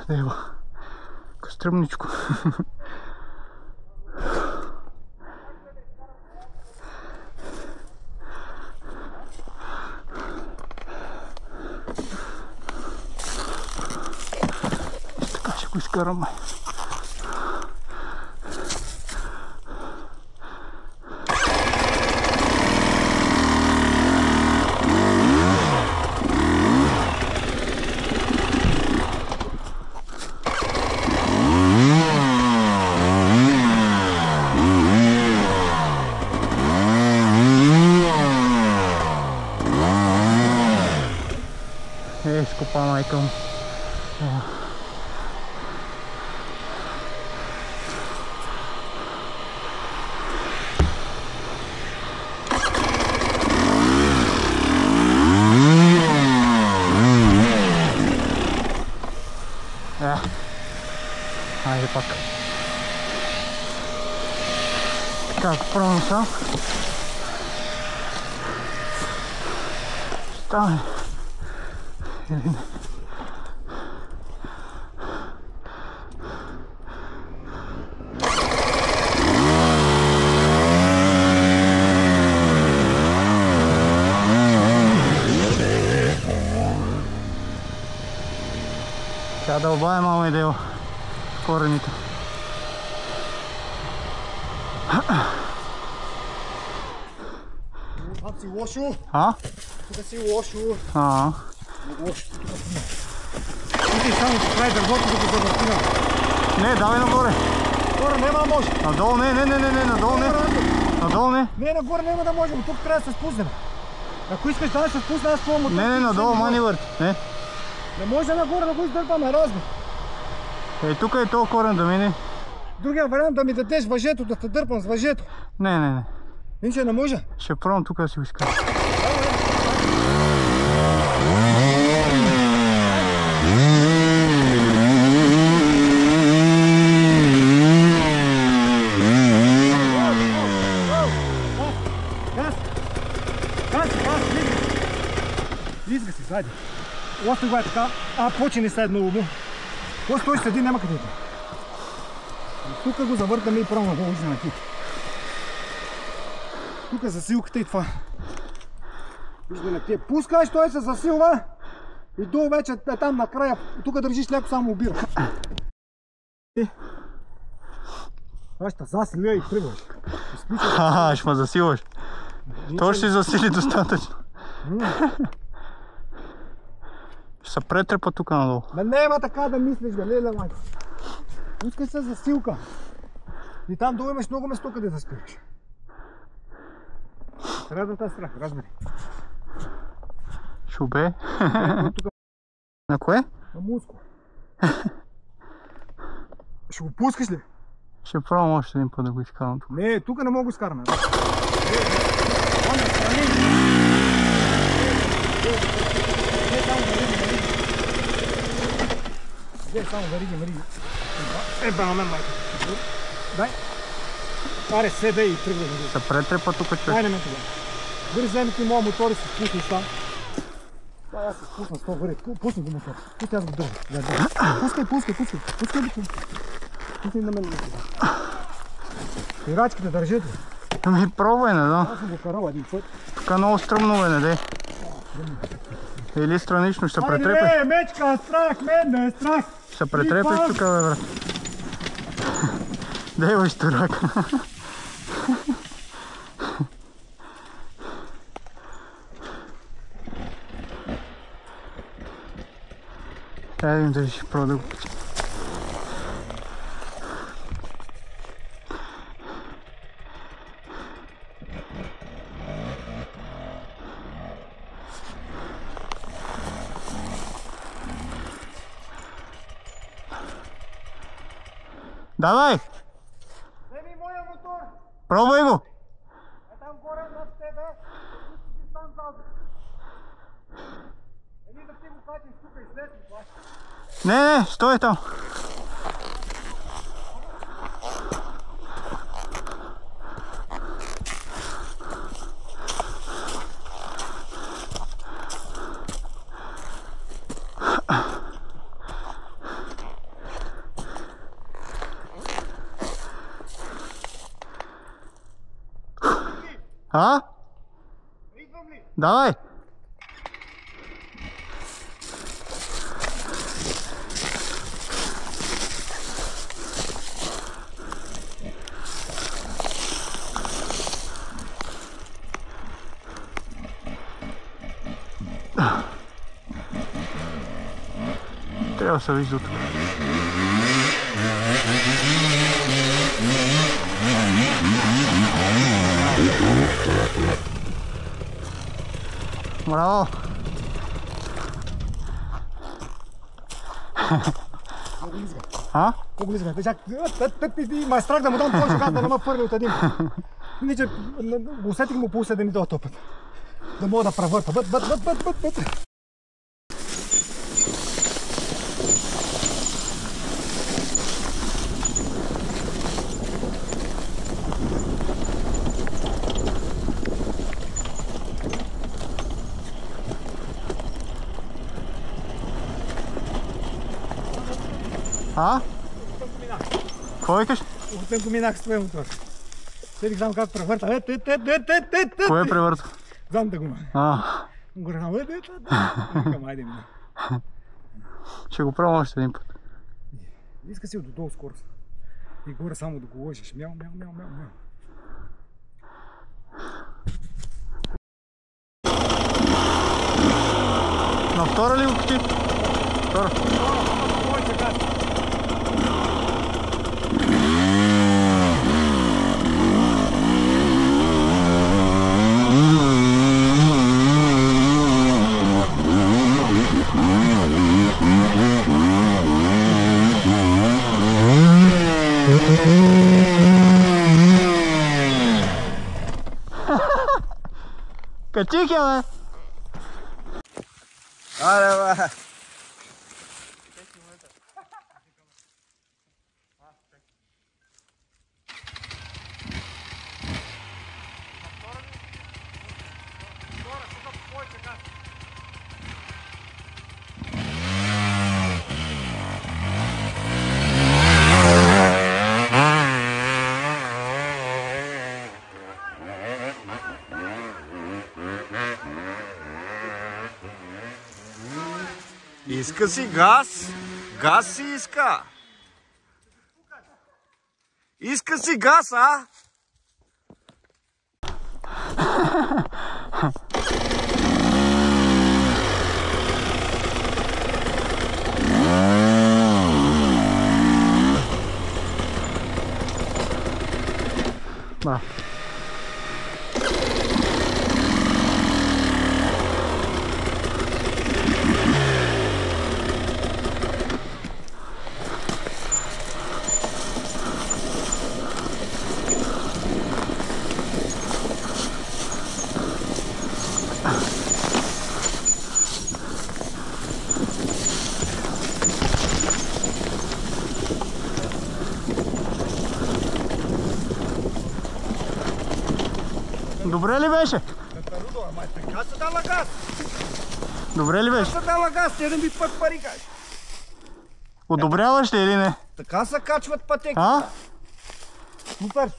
S1: Ево, стръмничко. Така ще го изкараме. Скопа майка му. Хайде пак. Така, правилно сам. Стане. Или не. Сега дълбая мама и дело корените.
S2: Тук си лошо.
S1: А?
S2: Тук си лошо. Лошо тук. Тук само ще прави дървото да го завъртина.
S1: Не, давай нагоре.
S2: Горе няма може.
S1: Надолу не, надолу не. Надолу не.
S2: Не, нагоре няма да можем, тук трябва да се спуснем. Ако искаш да се спусна, аз помня.
S1: Не, надолу мани върти. Не.
S2: Не може нагоре да го издърпаме разно.
S1: Ей, тук е този корен да мине.
S2: Другия вариант да ми дадеш въжето, да те дърпам с въжето.
S1: Не.
S2: Иначе не може.
S1: Ще пробвам тук да си го изкарам.
S2: Изга си, сайде. Остави го е така, почини седно му. После той седи, няма къде да. Тук го завъртаме и правилно го ужина тук. Тук е засилката и това. Виждаме тия. Пускаш, той се засилва и долу вече е там накрая. Тук държиш леко, само обира. Аз ще засиля и тръгваш.
S1: Ще ме засилваш. Той ще си засили достатъчно. Ще се претрепа тук надолу.
S2: Нема така да мислиш, бе, леле майка. Пускай се засилка. И там долу имаш много место къде да спираш. Средната страх, разбери.
S1: Шубе. На кое?
S2: На муско. Ще го пускаш ли?
S1: Ще пробвам още един път да го изкарам тук.
S2: Не, тук не мога да го изкараме. Само вариги. Еба на мен, майка. Дай. Аре, седай и тръгвай.
S1: Се претрепа тук, човек.
S2: Дай на мен това. Бъри, вземи ти моя мотор и се спуснеш там. Дай, аз се спусна с това, бъри. Пусни го мотор. Пусни, аз го държа. Пускай. Пускай на мен. Пирачките държете.
S1: Ами пробвай, не знам.
S2: Аз съм го карал един път.
S1: Тук е много стръмно, бе, не дей. Или странично ще се претрепеш.
S2: Айде, мечка, страх, мен не е страх.
S1: Ще се претрепеш тук, бе, брат. Дай го изторак. Дай видим дали ще пробва да го качи. Давай!
S2: Вземи моя мотор.
S1: Пробвай го!
S2: Е там горе над тебе. Пусти си там залза. Ели да ти го качиш тук, излезни това.
S1: Не, стой там. А? Давай. Трябва да се вижда тук. Браво! А?
S2: Колко близо е? Чак, ма е страх да му дам повече газ, да не ме пърне от един. Иначе усетих му пулса да ми дойде топът. Да мога да превърта. Бът.
S1: А? Какво викаш?
S2: Оттен го минах с твоя мотор. Седих само как превърта.
S1: Кое превърта?
S2: Знам да го ма. Горе само викам, айде мина.
S1: Ще го пробвам още един път.
S2: Иска си отдолу скорост. И горе само да го лъжиш. Мяу.
S1: На втора ли го кати? Втора. Качих я, бе!
S3: Аре, бе! Иска си газ? Газ си иска! Иска си газ, а?
S1: Да. Добре ли беше?
S3: Така се дала газ!
S1: Добре ли беше?
S3: Така се дала газ, те да ми път пари кажеш.
S1: Одобряваш ли или не?
S3: Така се качват пътеки.
S1: А?
S3: Супер!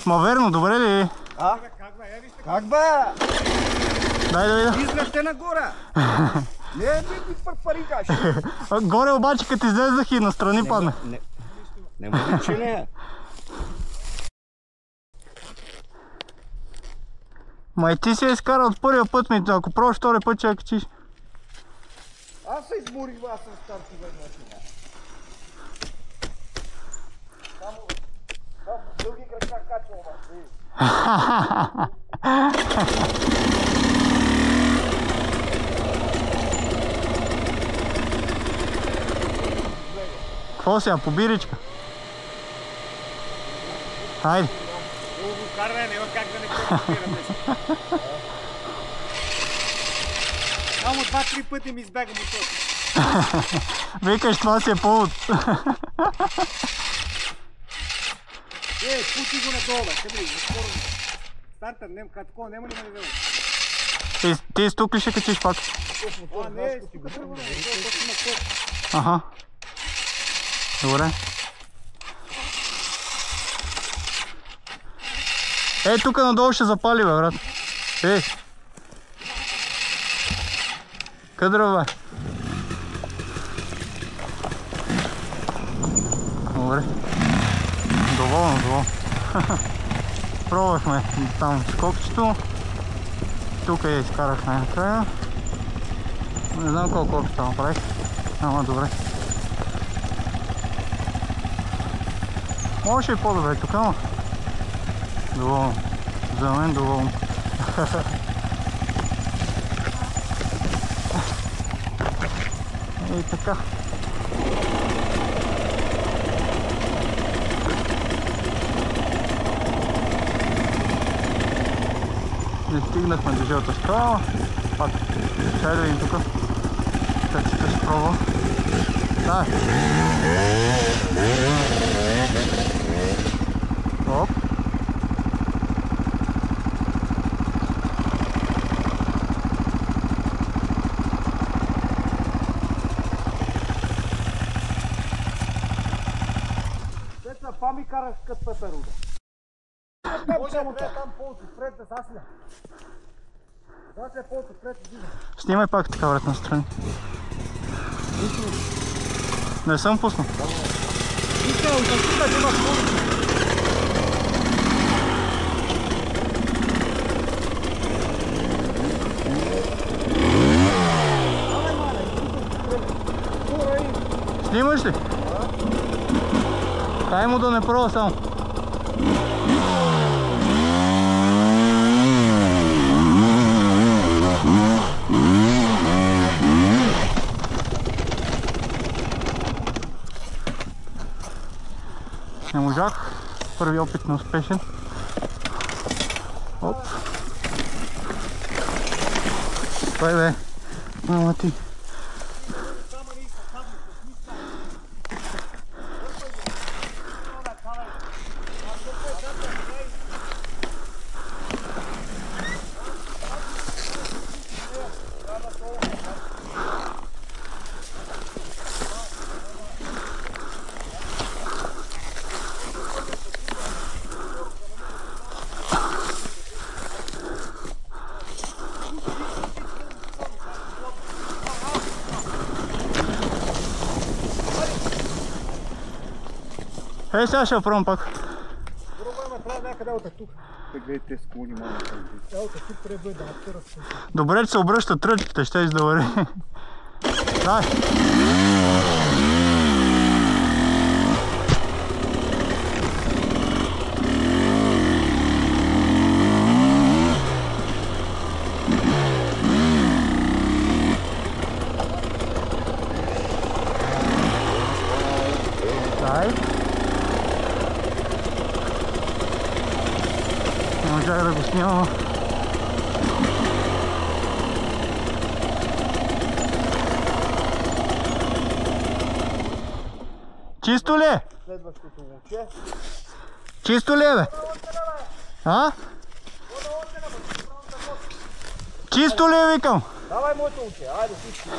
S1: Ма верно, добре ли?
S3: А? Как бе?
S1: Дай да видя.
S3: Излезте нагоре! Не ми път пари кажеш.
S1: Горе обаче като излезах и настрани падна.
S3: Не може, че не.
S1: Ма и ти си я изкарал от първия път ми, ако пробваш втори път, че я качиш.
S3: Аз се изморих, аз съм старти веднъж. Само дълги крака качвам,
S1: Какво сега, по биричка? Хайде.
S2: Карвай, няма как да не коректираме. Само 2-3 пъти ми избяга мотор.
S1: Викаш, това си е повод.
S2: Пути го надолу, бе, къде скоро. Стартър, такова нема ли ме не
S1: Ти тук ли ще качиш пак?
S2: не, тук тръгваме, точно на скоро.
S1: Аха. Добре. Тук надолу ще запали, бе, брат. Къдра, бе? Добре. Доволно. Пробвахме там скокчето. Тук я изкарахме накрая. Не знам колко опита направих. Ама добре. Може и по-добре тук, ама доволно. За мен доволно. И така. Не стигнахме до жълта скала. Пак чай да видим тук. Как ще пробва. Да. Оп.
S2: Па ми караш като пеперуда. Може да там по-отпред да засля. Засля по-отпред.
S1: Снимай пак така, брат, настрани. Не съм пуснал.
S2: Искам да тук да има
S1: Снимаш ли? Дай му да не пробва само. Не можах. Първи опит неуспешен. Оп. Той бе. Мама ти. Сега ще пробвам пак.
S2: Пробваме, трябва някъде от тук.
S4: Да гледайте с клони малко.
S2: От тук трябва да разпира.
S1: Добре, че се обръщат тръчките, ще издавари. Дай! Не можах да го снимам. Чисто ли е?
S2: Следващото момче.
S1: Чисто ли е, бе? А? Чисто ли е, викам?
S2: Давай моето момче, айде всички.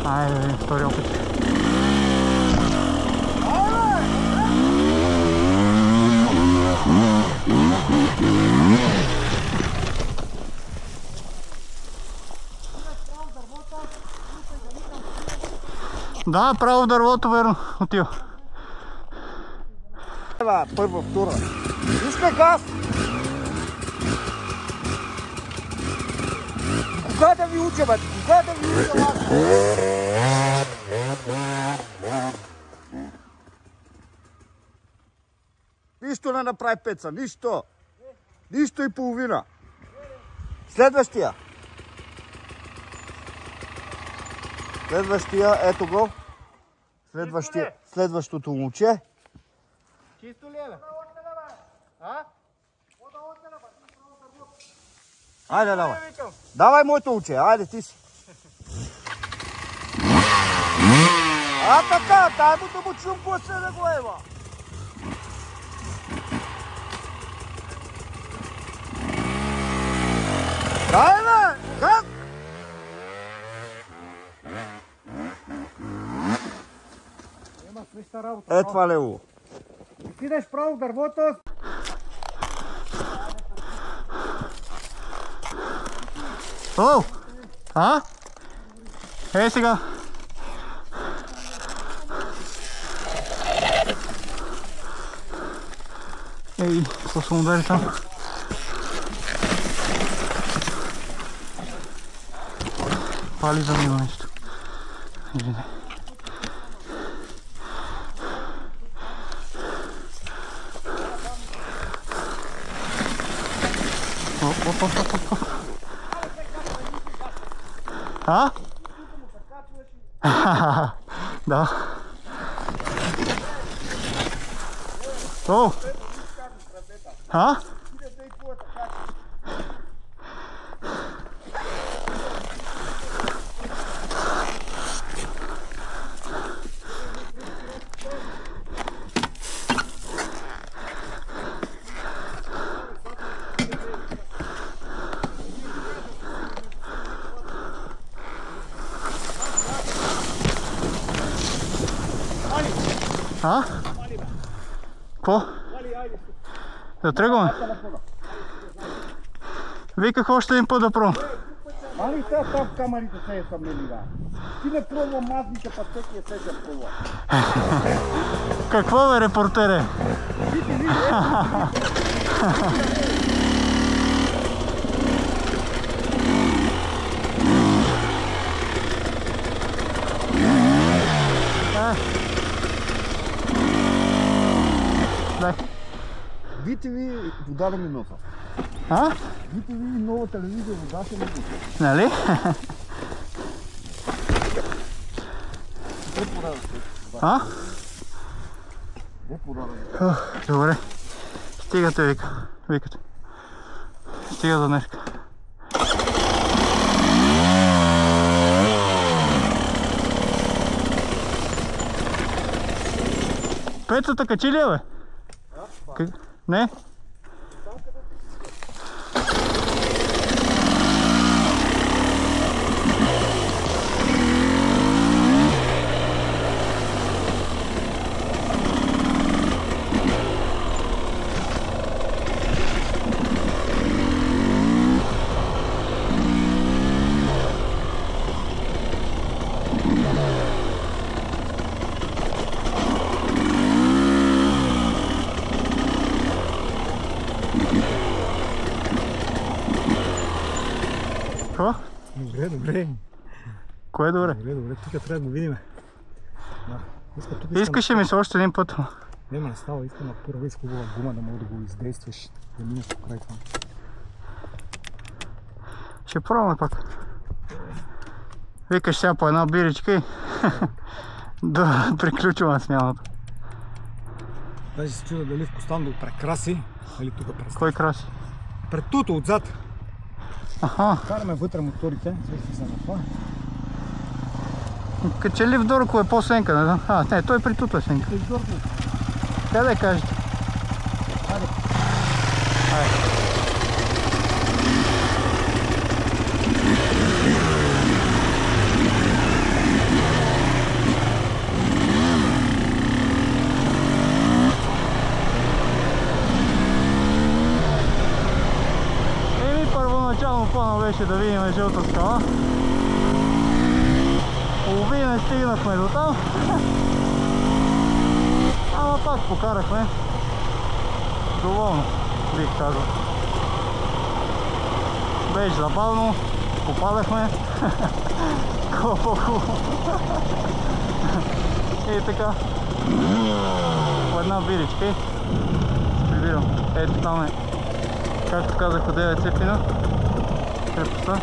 S1: Айде да видим втори опит. Да, право в дървото, верно, отива.
S2: Първа, втора. Искай газ! Кога да ви уча, бе? Кога да ви уча,
S4: Нищо не направи Пеца, нищо. Нищо и половина. Следващия. Следващия, ето го. Следващото момче.
S2: Чисто ли е, бе?
S4: Айде, давай. Давай моето уче, айде ти си. А така, дай му да му чум после да го ева. Дай, бе! Как?
S2: Нема свеща работа.
S4: Е, това лево.
S2: Кидаш право дървото.
S1: О! А? Ей сега. Ей, какво съм удари там? Пали за него нещо. Или не? Оп. А? Да. О! А? А? Какво? Да тръгваме? Виках още един път да пробвам.
S4: Али сега там камерите се са мелива. Ти не пробва мазните пътеки и се пробва.
S1: Какво бе, репортере? Дай.
S4: BTV вода да ми носа.
S1: А?
S4: BTV нова телевизия вода ще ми носа.
S1: Нали? А? Добре. Стигате, вика. Викате. Стига за днеска. Пецата качи ли, бе? Не? Какво?
S2: Добре.
S1: Кое е добре?
S2: Добре, тук трябва да го видим.
S1: Искаше ми се още един път.
S2: Не става, искам на първа хубава гума да мога да го издействаш, да минеш по край това.
S1: Ще пробваме пак. Викаш сега по една биричка и да приключваме смяната.
S2: Даже се чуда дали в Костан да го прекраси, или тук през.
S1: Кой краси?
S2: Пред туто отзад.
S1: Аха.
S2: Караме вътре моторите, свести се на това.
S1: Каче ли в Дорко е по-сенка, не знам. А, не, той при туто е сенка. Къде да кажете?
S2: Айде.
S1: Първоначално плана беше да видим жълта скала. Уви, не стигнахме до там. Ама пак покарахме. Доволно, бих казал. Беше забавно, попадахме. Какво по-хубаво. И така. По една биричка и прибирам. Ето там е, както казах, от 9 Цепина. Крепостта.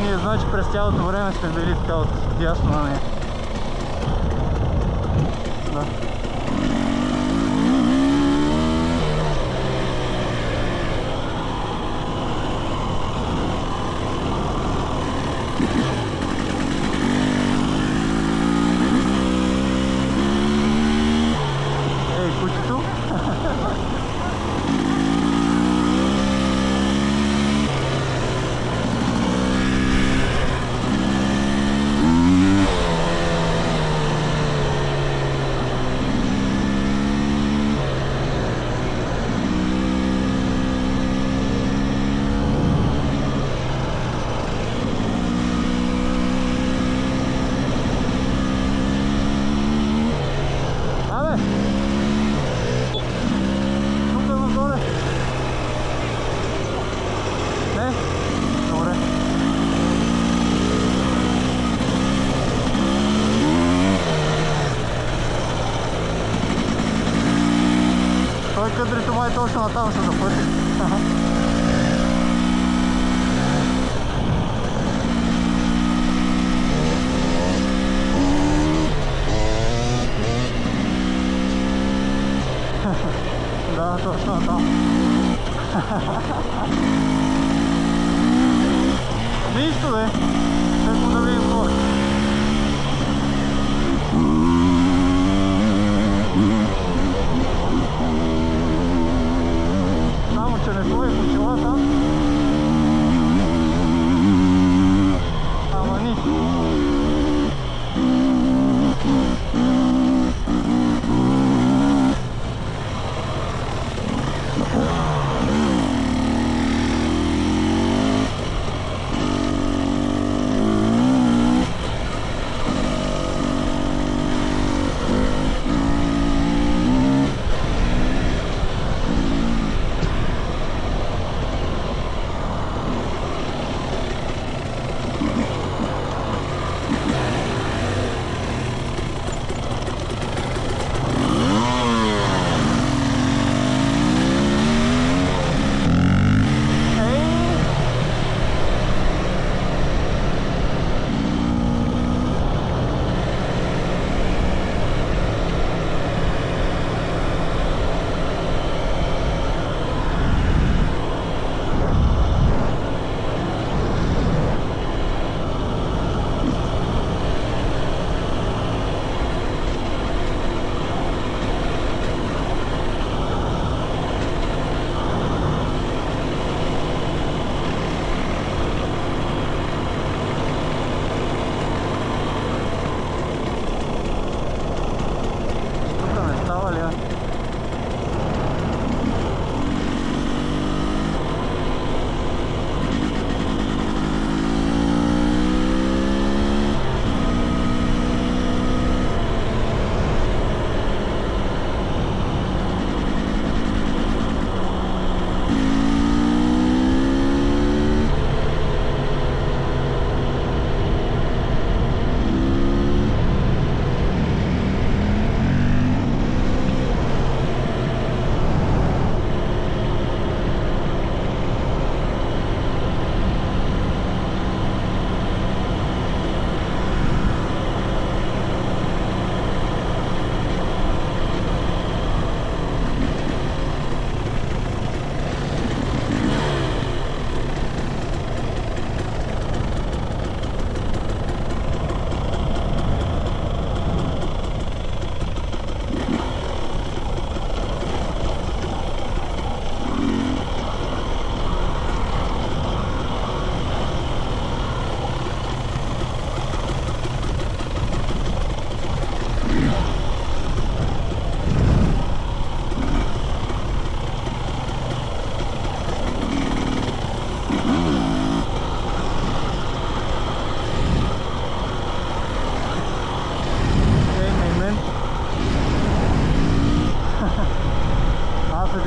S1: Ние, значи, през цялото време сме били така от дясно на нея. Да. точно натам се запъти. Да, точно натам. Нищо бе. Чакам да видим какво е. Само че не сложи почелата. Ама нищо.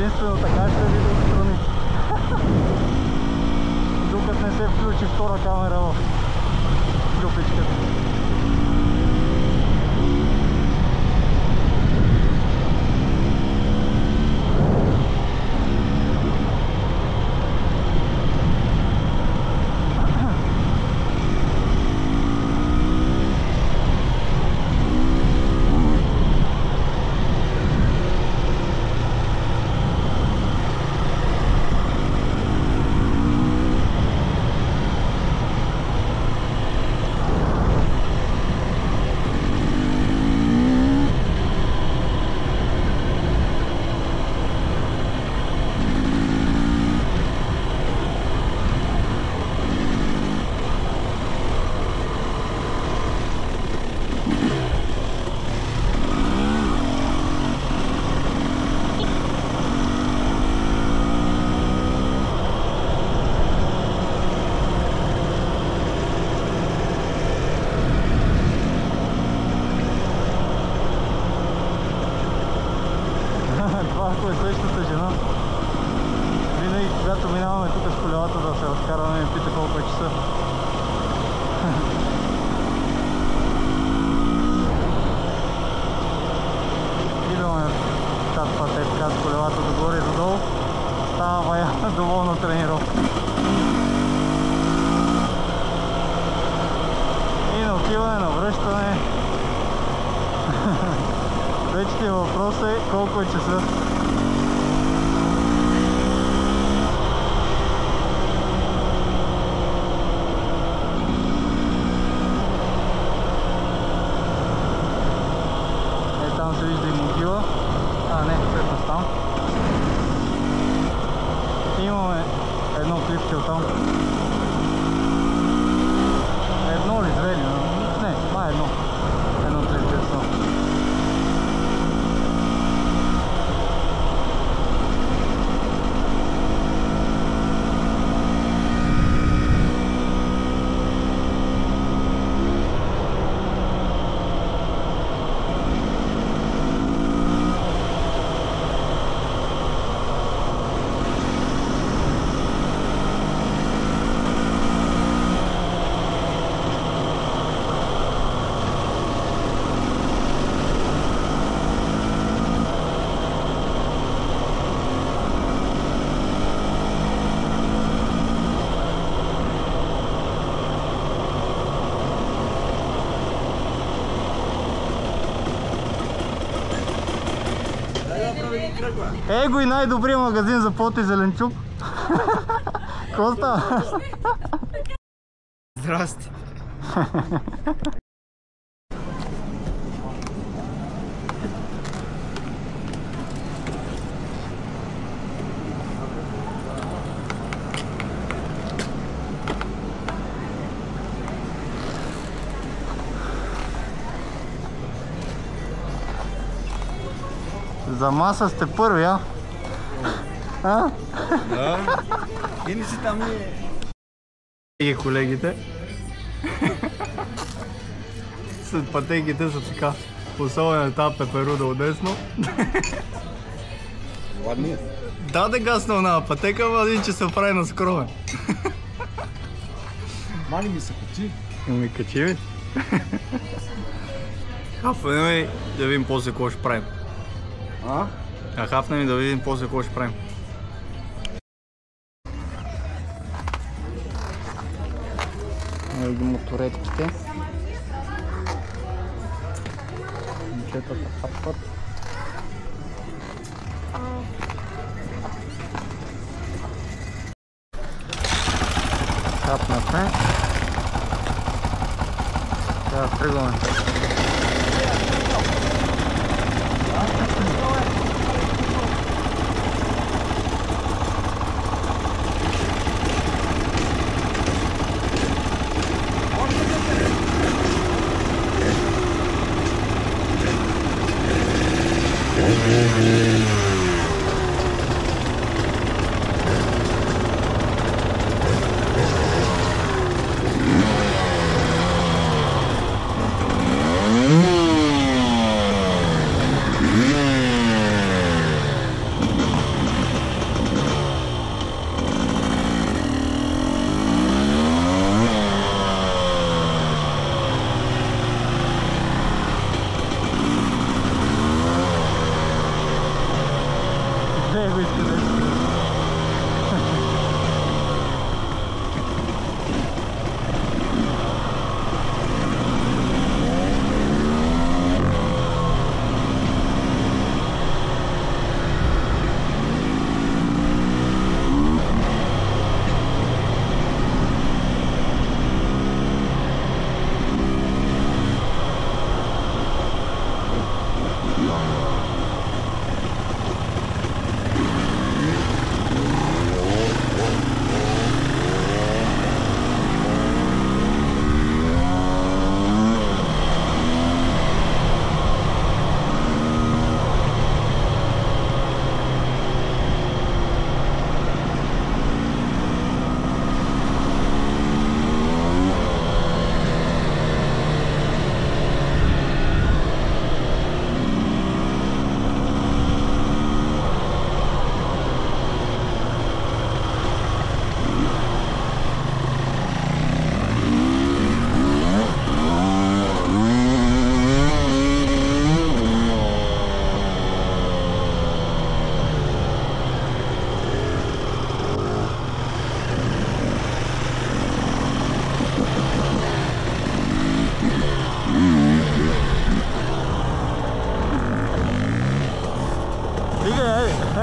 S1: единствено така ще види отстрани. Докато не се включи втора камера в клюпичката. Ако е същата жена, винаги когато минаваме тук с колелата да се разкарваме, ми пита колко е часа. Идваме тази пътека с колелата догоре и додолу. Следващия въпрос е колко е часа? Там се вижда и могила. Не, всъщност там. Имаме едно клипче от там. Едно ли, две ли? Не, това е едно. Едно клипче от там. Его и най-добрия магазин за плод и зеленчук. Какво става?
S3: Здрасти.
S1: За маса сте първи, а? А?
S3: Да. Или си там
S1: И колегите. След пътеките са така. Особено е тази пеперуда отдесно.
S3: Ладни.
S1: Да, дека основна пътека, ама един, че се прави на скромен.
S3: Мани ми се качи.
S1: Ми качи ми. Хафне ми да видим после какво ще правим.
S3: А?
S1: Хафне ми да видим после какво ще правим. Видим моторетките. Момчетата хапват. Хапнахме. Сега тръгваме.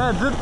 S1: е дзит.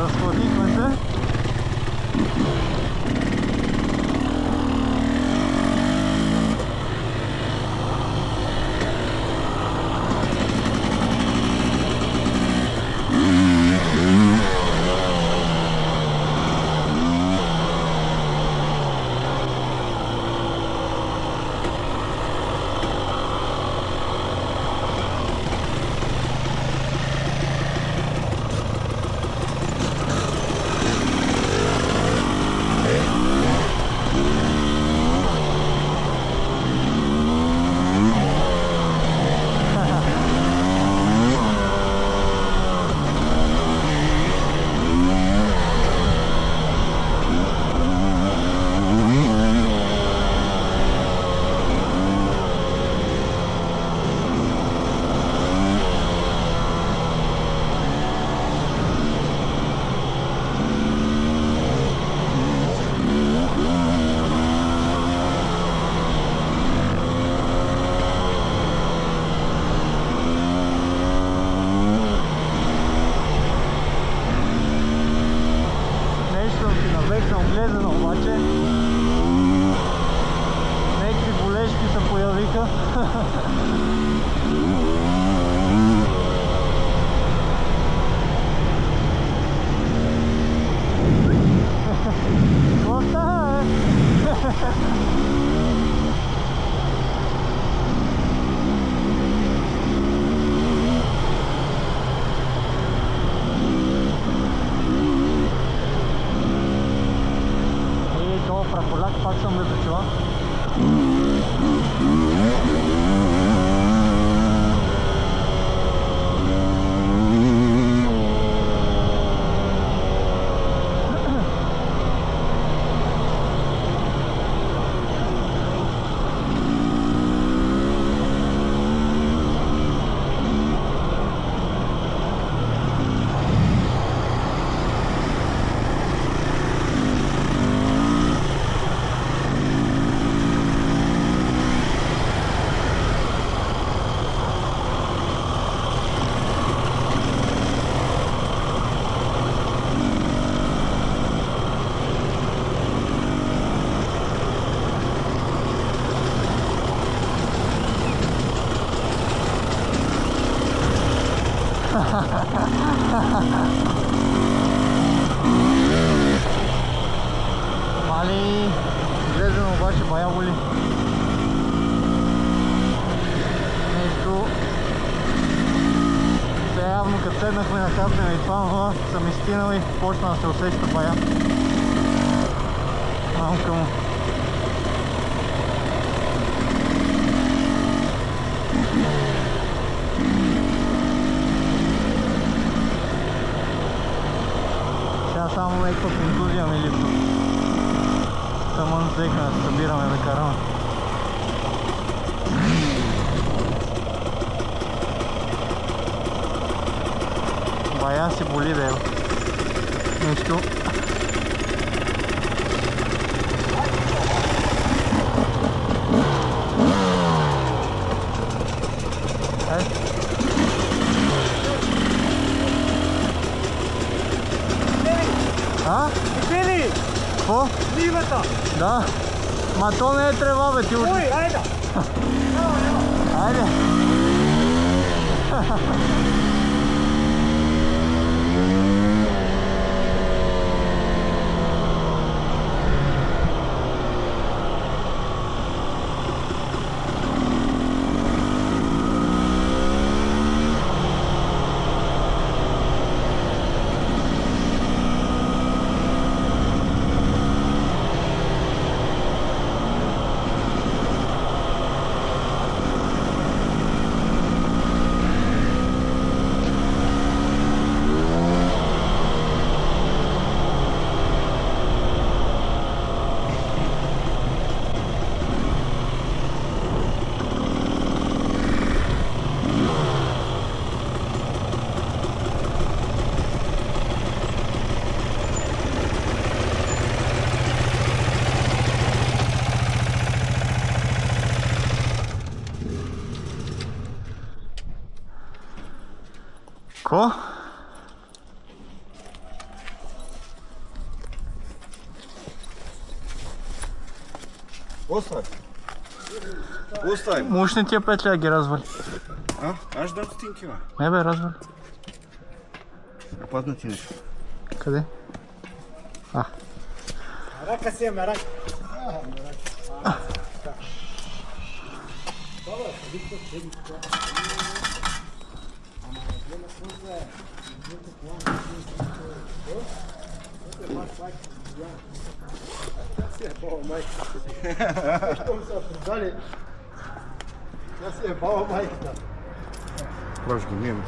S1: Разходихме се. Огледано обаче. Некви болешки се появиха. Какво става, Прахоляк, пак съм ме зачува. Мали, излезено обаче бая боли. Нещо. Сега явно като седнахме на каптена и това, съм изтинал и почна да се усеща бая. Мамка му. Сега само леква контузия ми липсва. Тъмън взеха да се събираме да караме. Бая си боли да е. Нещо. А?
S2: Види!
S1: Какво?
S2: Нивата!
S1: Да. Ма то не е трева, бе, ти уж.
S2: Ой, айде!
S1: Айде. Ко?
S4: Оставь. Оставь.
S1: Муж не тия петля ги развали.
S4: А? Аз дам стинки, ма.
S1: Не бе, развали.
S4: Падна ти нещо.
S1: Къде?
S2: Рака си е мерак. Щом са продали, тя си е баба майката.
S4: Праш го мием.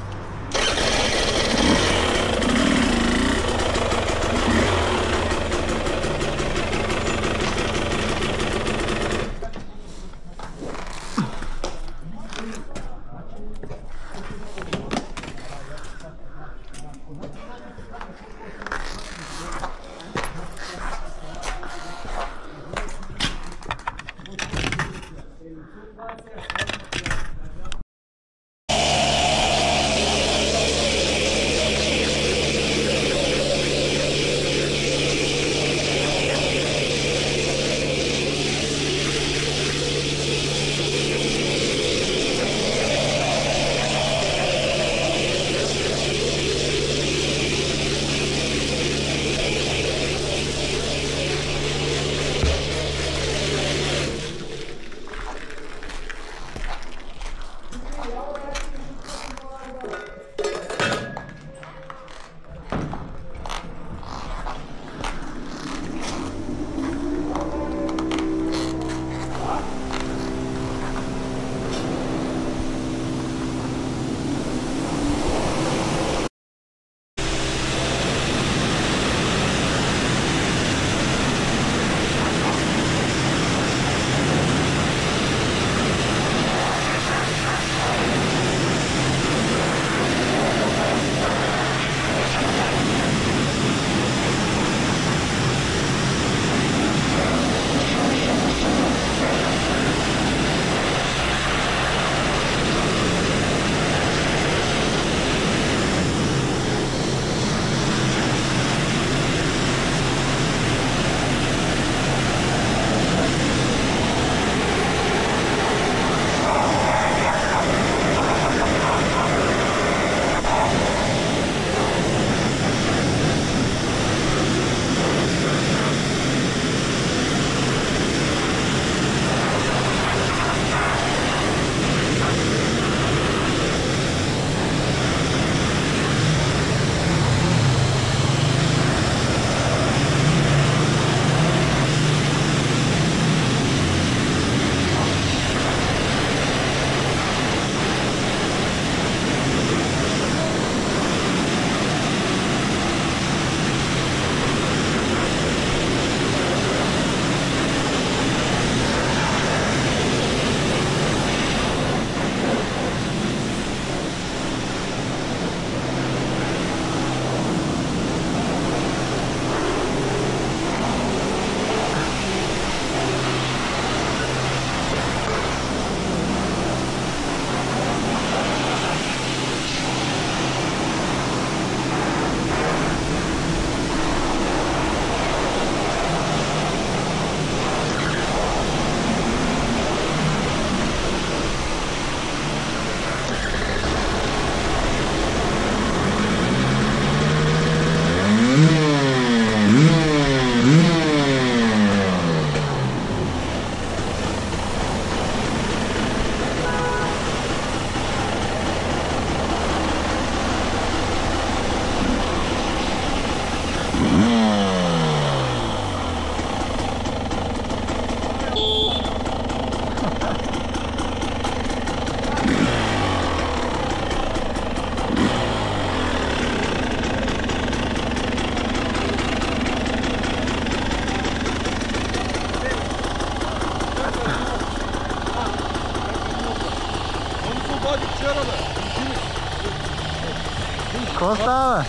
S1: Какво става?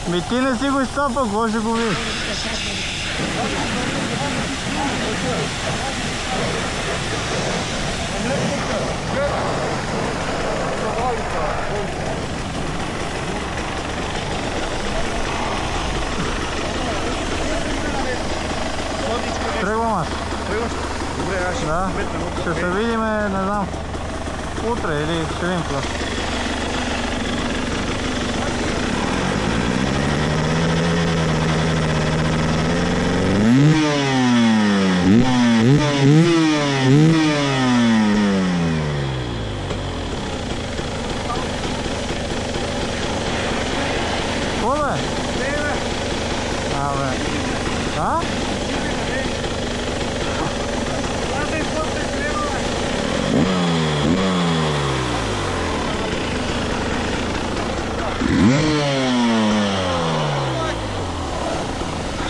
S1: Ми ти не си го изцапал, какво ще го видиш? Тръгвам аз.
S3: Добре, аз ще
S1: Да,
S3: метна много.
S1: ще се видим, не знам, утре или ще видим кога. Какво бе? Абе. А?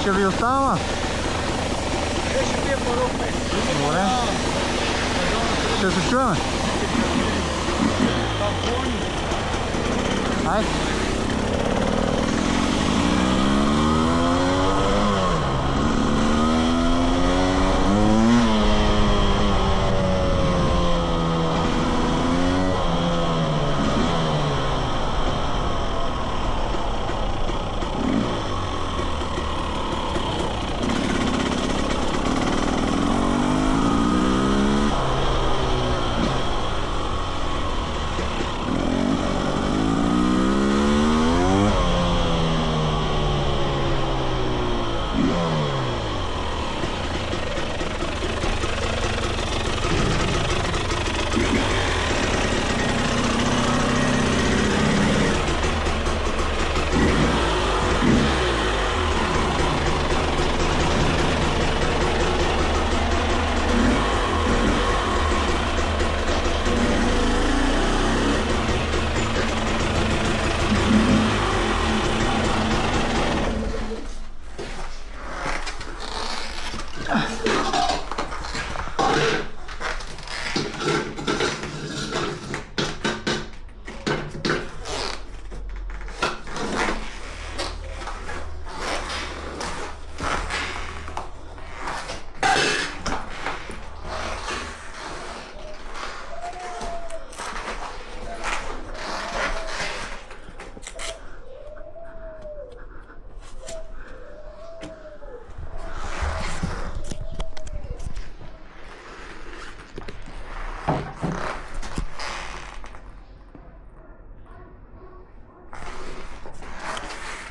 S1: Ще ви оставам? Добре. Ще се чуваме. Айде.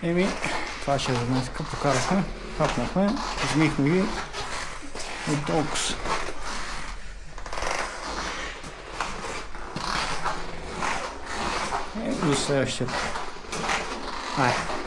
S1: Еми, това ще е за днес. Покарахме, хапнахме, измихме ги и толкова. До следващия. Айде.